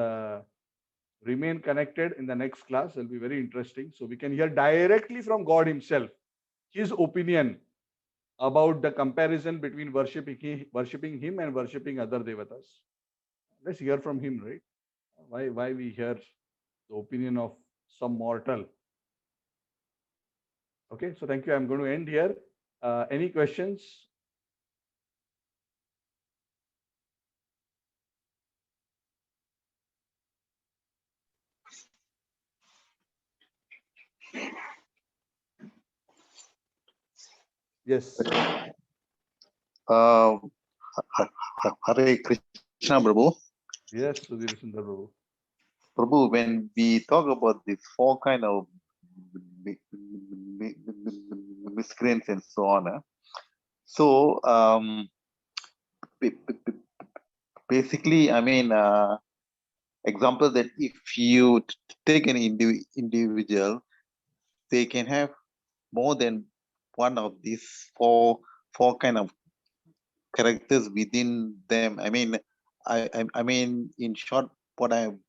remain connected in the next class. It will be very interesting. So we can hear directly from God himself, his opinion about the comparison between worshipping him and worshipping other devatas. Let's hear from him, right? Why we hear the opinion of some mortal. Okay, so thank you. I'm going to end here. Any questions? Yes. Hare Krishna, Prabhu. Yes, Sudhir Sundar Prabhu. Prabhu, when we talk about these 4 kind of miscreants and so on, so basically, I mean, example that if you take an individual, they can have more than one of these four kind of characters within them. I mean, I mean, in short, what I'm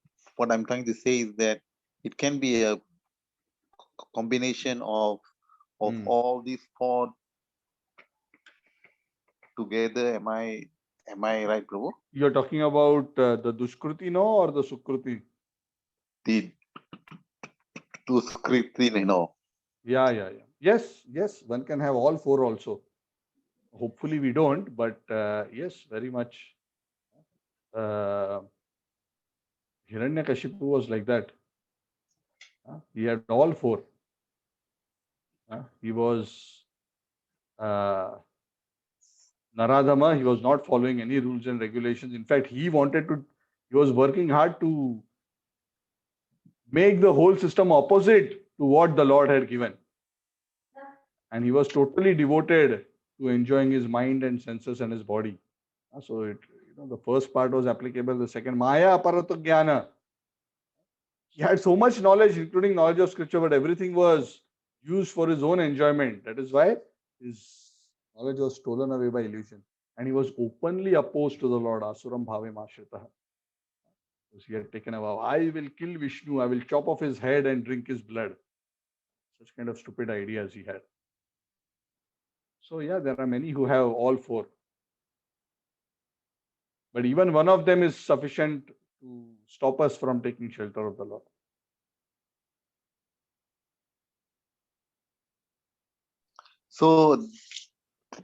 trying to say is that it can be a combination of all these 4 together. Am I right, Prabhu? You're talking about the Dushkruti, no, or the Sukruti? The Dushkruti, no. Yeah. Yes, one can have all 4 also. Hopefully we don't, but yes, very much. Hiranyakashipu was like that. He had all 4. He was Naradama. He was not following any rules and regulations. In fact, he was working hard to make the whole system opposite to what the Lord had given. And he was totally devoted to enjoying his mind and senses and his body. So the first part was applicable. The second, Maya Aparato Jnana. He had so much knowledge, including knowledge of scripture, but everything was used for his own enjoyment. That is why his knowledge was stolen away by illusion. And he was openly opposed to the Lord. Asuram bhave mashritaha. He had taken a vow, I will kill Vishnu, I will chop off his head and drink his blood. Such kind of stupid ideas he had. So yeah, there are many who have all 4. But even one of them is sufficient to stop us from taking shelter of the Lord. So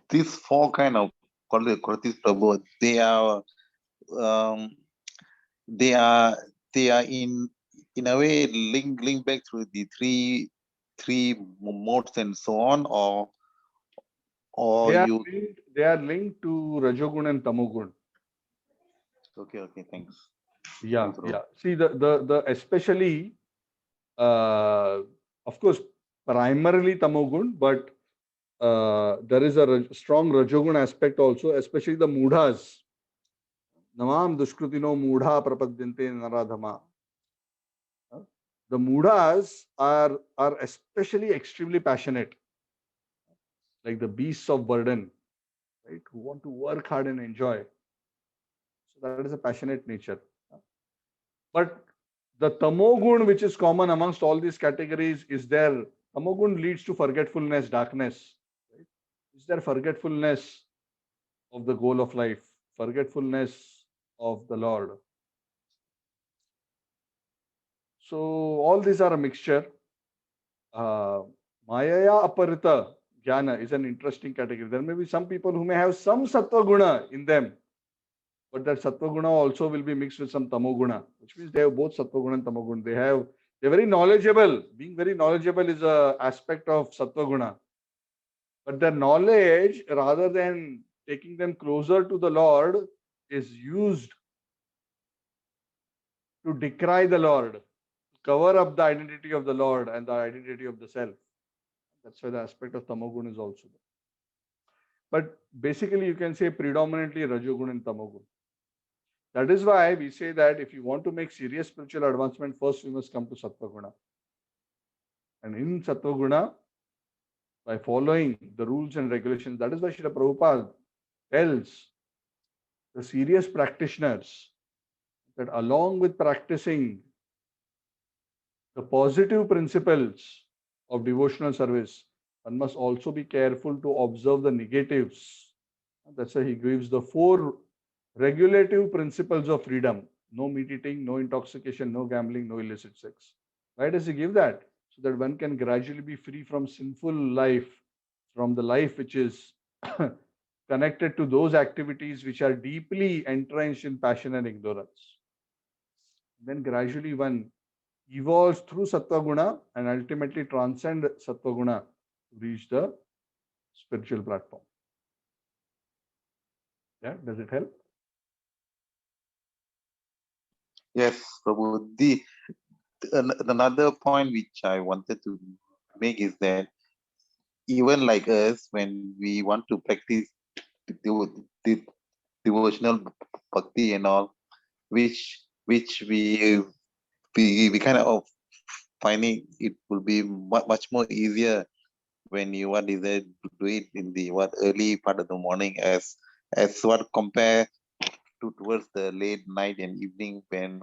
these four kind of qualities, Prabhu, um, they are in a way link back to the three modes and so on, or They are linked to Rajogun and Tamogun. Okay, thanks. Yeah, Thanks, Prabhu. yeah. See, the especially, of course, primarily Tamogun, but there is a strong Rajogun aspect also, especially the Mudhas. Namam Dushkrutino Mudha Prapadyante Naradhama. The Mudhas are especially extremely passionate, like the beasts of burden, right? Who want to work hard and enjoy. So that is a passionate nature. But the tamogun, which is common amongst all these categories, is there. Tamogun leads to forgetfulness, darkness. Right? Is there forgetfulness of the goal of life, forgetfulness of the Lord? So all these are a mixture. Mayaya aparita jnana is an interesting category. There may be some people who may have some sattva guna in them, but that sattva guna also will be mixed with some tamo guna, which means they have both sattva guna and tamo guna. They're very knowledgeable. Being very knowledgeable is a aspect of sattva guna. But their knowledge, rather than taking them closer to the Lord, is used to decry the Lord, cover up the identity of the Lord and the identity of the self. That's why the aspect of tamogun is also there. But basically, you can say predominantly Rajogun and Tamogun. That is why we say that if you want to make serious spiritual advancement, first we must come to Sattva Guna. And in Sattva Guna, by following the rules and regulations, that is why Srila Prabhupada tells the serious practitioners that along with practicing the positive principles of devotional service, one must also be careful to observe the negatives. That's why he gives the 4 regulative principles of freedom: no meat eating, no intoxication, no gambling, no illicit sex. Why does he give that? So that one can gradually be free from sinful life, from the life which is connected to those activities which are deeply entrenched in passion and ignorance. Then gradually one evolves through Sattva Guna and ultimately transcend Sattva Guna to reach the spiritual platform. Yeah, does it help? Yes, Prabhu. Another point which I wanted to make is that even like us, when we want to practice the devotional bhakti and all, which we kind of finding it will be much more easier when you desire to do it in the early part of the morning as what compare to towards the late night and evening when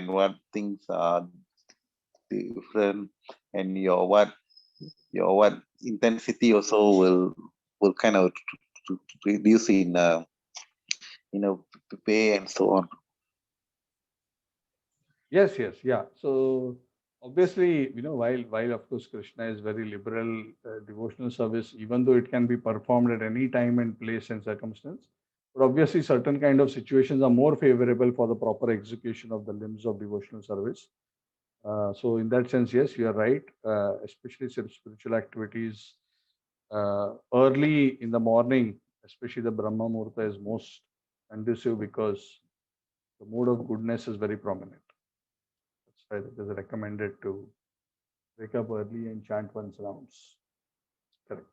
what things are different and your intensity also will kind of reduce in pay and so on. Yes, yeah. So obviously, while of course Krishna is very liberal, devotional service, even though it can be performed at any time and place and circumstance, but obviously certain kind of situations are more favorable for the proper execution of the limbs of devotional service. So in that sense, yes, you are right. Especially spiritual activities early in the morning, especially the Brahma Muhurta is most conducive because the mood of goodness is very prominent. That's why it is recommended to wake up early and chant one's rounds. Correct.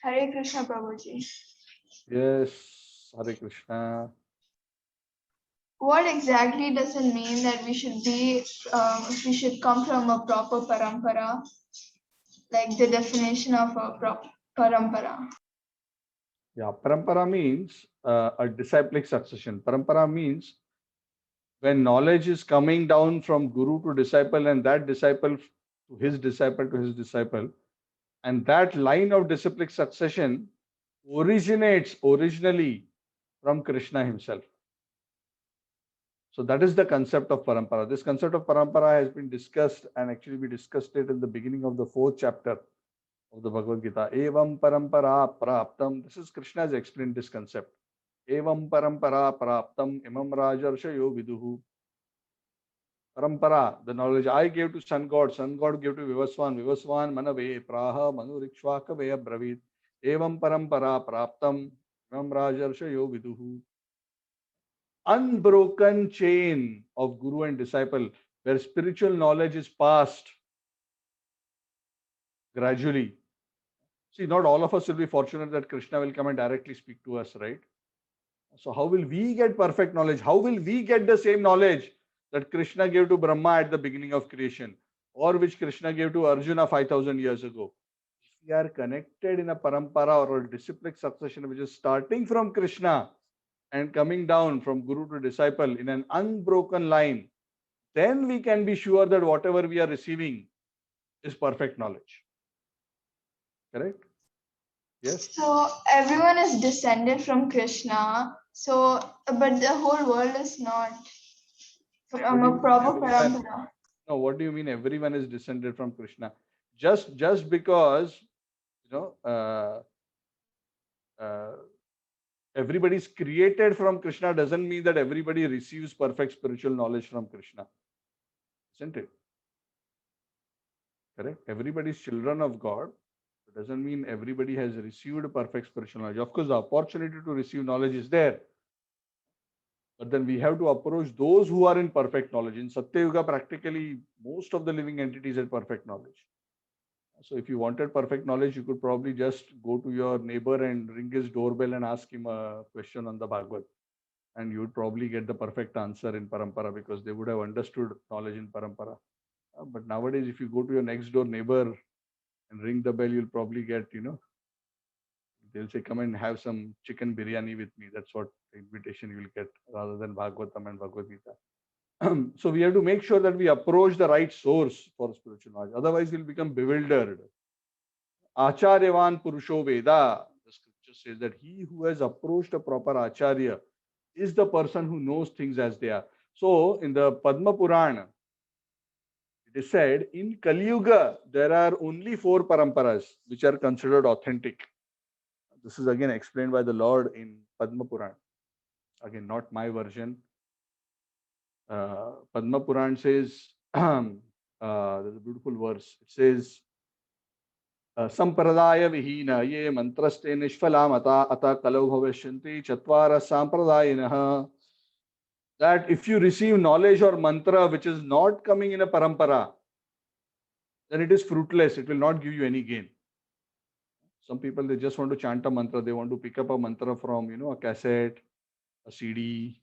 Hare Krishna, Prabhuji. Yes, Hare Krishna. What exactly does it mean that we should come from a proper parampara? Like the definition of a parampara. Yeah, parampara means a disciplic succession. Parampara means when knowledge is coming down from guru to disciple and that disciple to his disciple, and that line of disciplic succession originates originally from Krishna himself. So that is the concept of parampara. This concept of parampara has been discussed, and actually we discussed it in the beginning of the 4th chapter of the Bhagavad Gita. Evam parampara praptam. This is Krishna has explained this concept. Evam parampara praptam imam rajarshayo viduhu. Parampara, the knowledge I gave to Sun God gave to Vivaswan, Vivaswan manave praha manurikshvakave abravit. Evam parampara praptam imam rajarshayo viduhu. Unbroken chain of guru and disciple, where spiritual knowledge is passed gradually. See, not all of us will be fortunate that Krishna will come and directly speak to us, right? So how will we get perfect knowledge? How will we get the same knowledge that Krishna gave to Brahma at the beginning of creation, or which Krishna gave to Arjuna 5,000 years ago? If we are connected in a parampara or a disciplic succession which is starting from Krishna and coming down from guru to disciple in an unbroken line, then we can be sure that whatever we are receiving is perfect knowledge. Correct? Yes. So everyone is descended from Krishna. So, but the whole world is not from a proper parampara. No, what do you mean everyone is descended from Krishna? Just because, you know, everybody is created from Krishna doesn't mean that everybody receives perfect spiritual knowledge from Krishna. Isn't it? Correct? Everybody is children of God. It doesn't mean everybody has received perfect spiritual knowledge. Of course, the opportunity to receive knowledge is there. But then we have to approach those who are in perfect knowledge. In Satya Yuga, practically most of the living entities had perfect knowledge. So if you wanted perfect knowledge, you could probably just go to your neighbor and ring his doorbell and ask him a question on the Bhagavad. And you would probably get the perfect answer in parampara, because they would have understood knowledge in parampara. But nowadays, if you go to your next door neighbor and ring the bell, you'll probably get, they'll say, come and have some chicken biryani with me. That's what the invitation you will get, rather than Bhagavatam and Bhagavad Gita. So we have to make sure that we approach the right source for spiritual knowledge. Otherwise, we'll become bewildered. Acharyavan Purusho Veda. The scripture says that he who has approached a proper Acharya is the person who knows things as they are. So in the Padma Purana, it is said, in Kali Yuga, there are only 4 paramparas which are considered authentic. This is again explained by the Lord in Padma Purana. Again, not my version. Padma Purana says, there's a beautiful verse. It says, Sampradaya Vihina ye mantraste nishphalamata ata kalau bhavashyanti chatvara sampradayinaha. That if you receive knowledge or mantra which is not coming in a parampara, then it is fruitless. It will not give you any gain. Some people, they just want to chant a mantra. They want to pick up a mantra from, a cassette, a CD,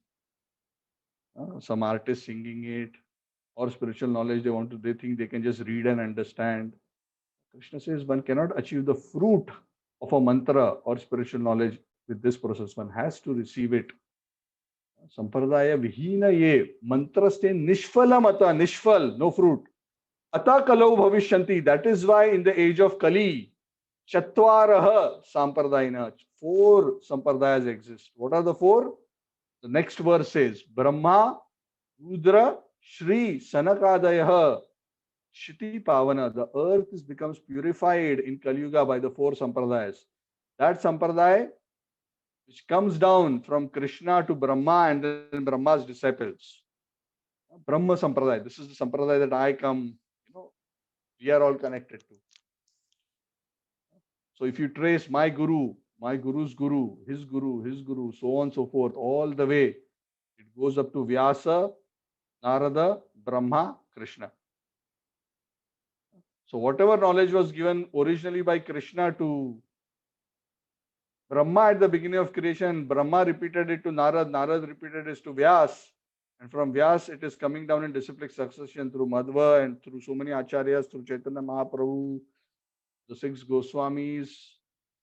some artist singing it, or spiritual knowledge. They think they can just read and understand. Krishna says one cannot achieve the fruit of a mantra or spiritual knowledge with this process. One has to receive it. Sampradaya vihina ye mantraste nishphala mata, nishphal, no fruit. Ata kalau bhavishyanti. That is why in the age of Kali, Chatvaraha Sampradayina, 4 sampradayas exist. What are the 4? The next verse says, Brahma, Rudra, Shri, Sanakadayaha, Shiti Pavana. The earth becomes purified in Kali Yuga by the 4 sampradayas. That sampradaya which comes down from Krishna to Brahma and then Brahma's disciples. Brahma Sampradaya. This is the sampradaya that I come, we are all connected to. So if you trace my guru, my guru's guru, his guru, so on and so forth, all the way, it goes up to Vyasa, Narada, Brahma, Krishna. So whatever knowledge was given originally by Krishna to Brahma at the beginning of creation, Brahma repeated it to Narad, Narad repeated it to Vyas, and from Vyas it is coming down in disciplic succession through Madhva and through so many acharyas, through Chaitanya Mahaprabhu, the 6 Goswamis,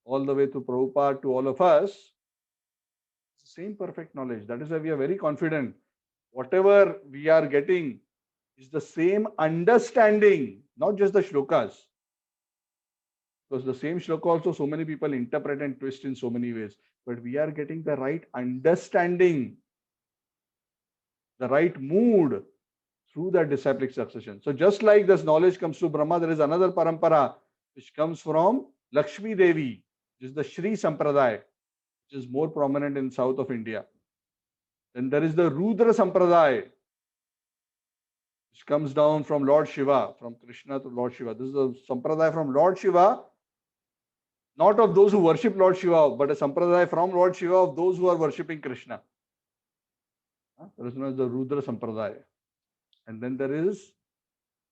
all the way to Prabhupada, to all of us. It's the same perfect knowledge. That is why we are very confident. Whatever we are getting is the same understanding, not just the shlokas. because the same shloka also so many people interpret and twist in so many ways. But we are getting the right understanding, the right mood through that disciplic succession. So just like this knowledge comes to Brahma, there is another parampara which comes from Lakshmi Devi, which is the Shri Sampradaya, which is more prominent in south of India. Then there is the Rudra Sampradaya, which comes down from Lord Shiva, from Krishna to Lord Shiva. This is a sampradaya from Lord Shiva, not of those who worship Lord Shiva, but a sampradaya from Lord Shiva of those who are worshipping Krishna. There is known as the Rudra Sampradaya. And then there is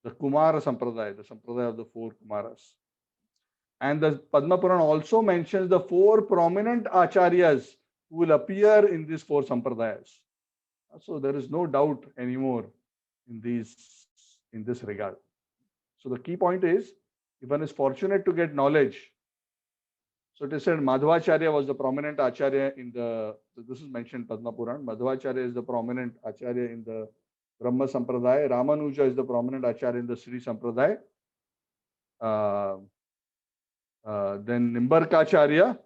the Kumara Sampradaya, the Sampradaya of the 4 Kumaras. And the Padma Purana also mentions the 4 prominent acharyas who will appear in these 4 Sampradayas. So there is no doubt anymore in this regard. So the key point is, if one is fortunate to get knowledge, so it is said Madhvacharya was the prominent acharya in the, so this is mentioned Padma Purana. Madhvacharya is the prominent acharya in the Brahma Sampradaya. Ramanuja is the prominent acharya in the Sri Sampradaya. Then Nimbarkacharya,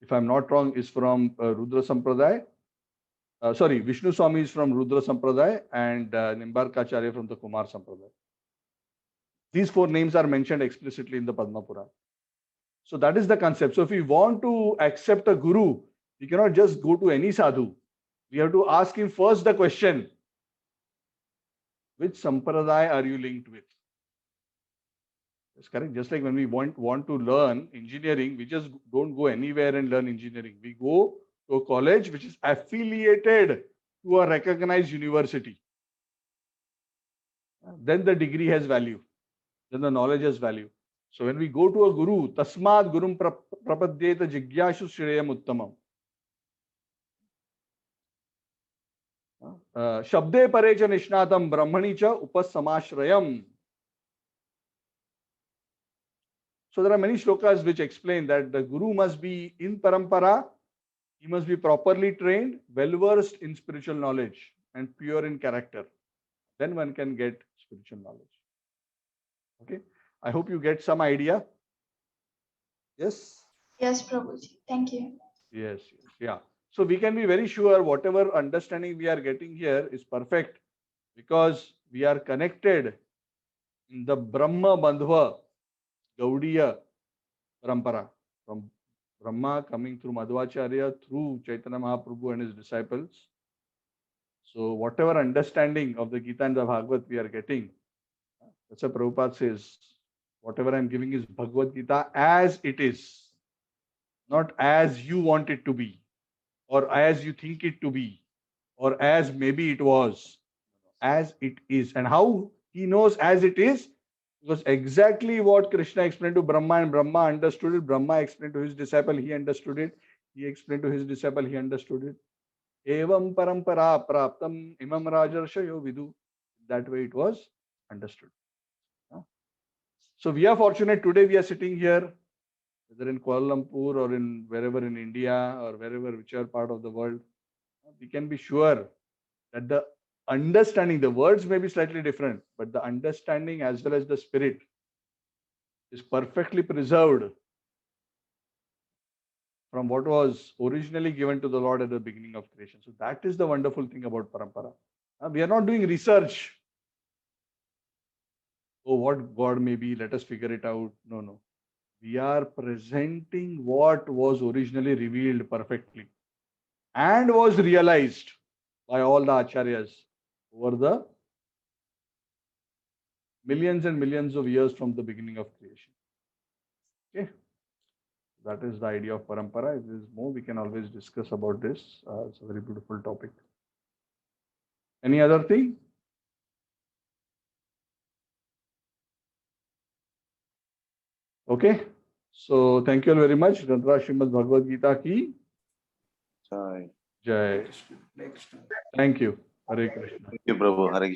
if I'm not wrong, is from Rudra Sampradaya. Vishnu Swami is from Rudra Sampradaya and Nimbarkacharya from the Kumar Sampradaya. These 4 names are mentioned explicitly in the Padma Purana. So that is the concept. So if we want to accept a guru, we cannot just go to any sadhu. We have to ask him first the question, which sampradaya are you linked with? That's correct. Just like when we want to learn engineering, we just don't go anywhere and learn engineering. We go to a college which is affiliated to a recognized university. Then the degree has value. Then the knowledge has value. So when we go to a guru, tasmad gurum prapadyeta jigyashu shreyam uttamam. Shabde parecha nishnatam brahmani cha upasamashrayam. So there are many shlokas which explain that the guru must be in parampara, he must be properly trained, well versed in spiritual knowledge and pure in character. Then one can get spiritual knowledge. Okay, I hope you get some idea. Yes? Yes, Prabhuji. Thank you. Yes, yeah. So we can be very sure whatever understanding we are getting here is perfect because we are connected in the Brahma Bandhva Gaudiya Parampara, from Brahma coming through Madhvacharya through Chaitanya Mahaprabhu and his disciples. So whatever understanding of the Gita and the Bhagavad we are getting, that's what Prabhupada says, whatever I'm giving is Bhagavad Gita as it is, not as you want it to be, or as you think it to be, or as maybe it was, as it is. And how he knows as it is? Because exactly what Krishna explained to Brahma and Brahma understood it, Brahma explained to his disciple, he understood it, he explained to his disciple, he understood it. Evam parampara praptam imam rajarshayo vidu. That way it was understood. So we are fortunate today we are sitting here, whether in Kuala Lumpur or in wherever in India or wherever, whichever part of the world, we can be sure that the understanding, the words may be slightly different, but the understanding as well as the spirit is perfectly preserved from what was originally given to the Lord at the beginning of creation. So that is the wonderful thing about Parampara. We are not doing research. Oh, what God may be, let us figure it out. No. We are presenting what was originally revealed perfectly and was realized by all the acharyas over the millions and millions of years from the beginning of creation. Okay, that is the idea of Parampara. If there is more, we can always discuss about this. It's a very beautiful topic. Any other thing? Okay, so thank you all very much. Granthara Srimad Bhagavad Gita ki Jai. Jai. Thank you. Hare Krishna. Thank you, Prabhu. Hare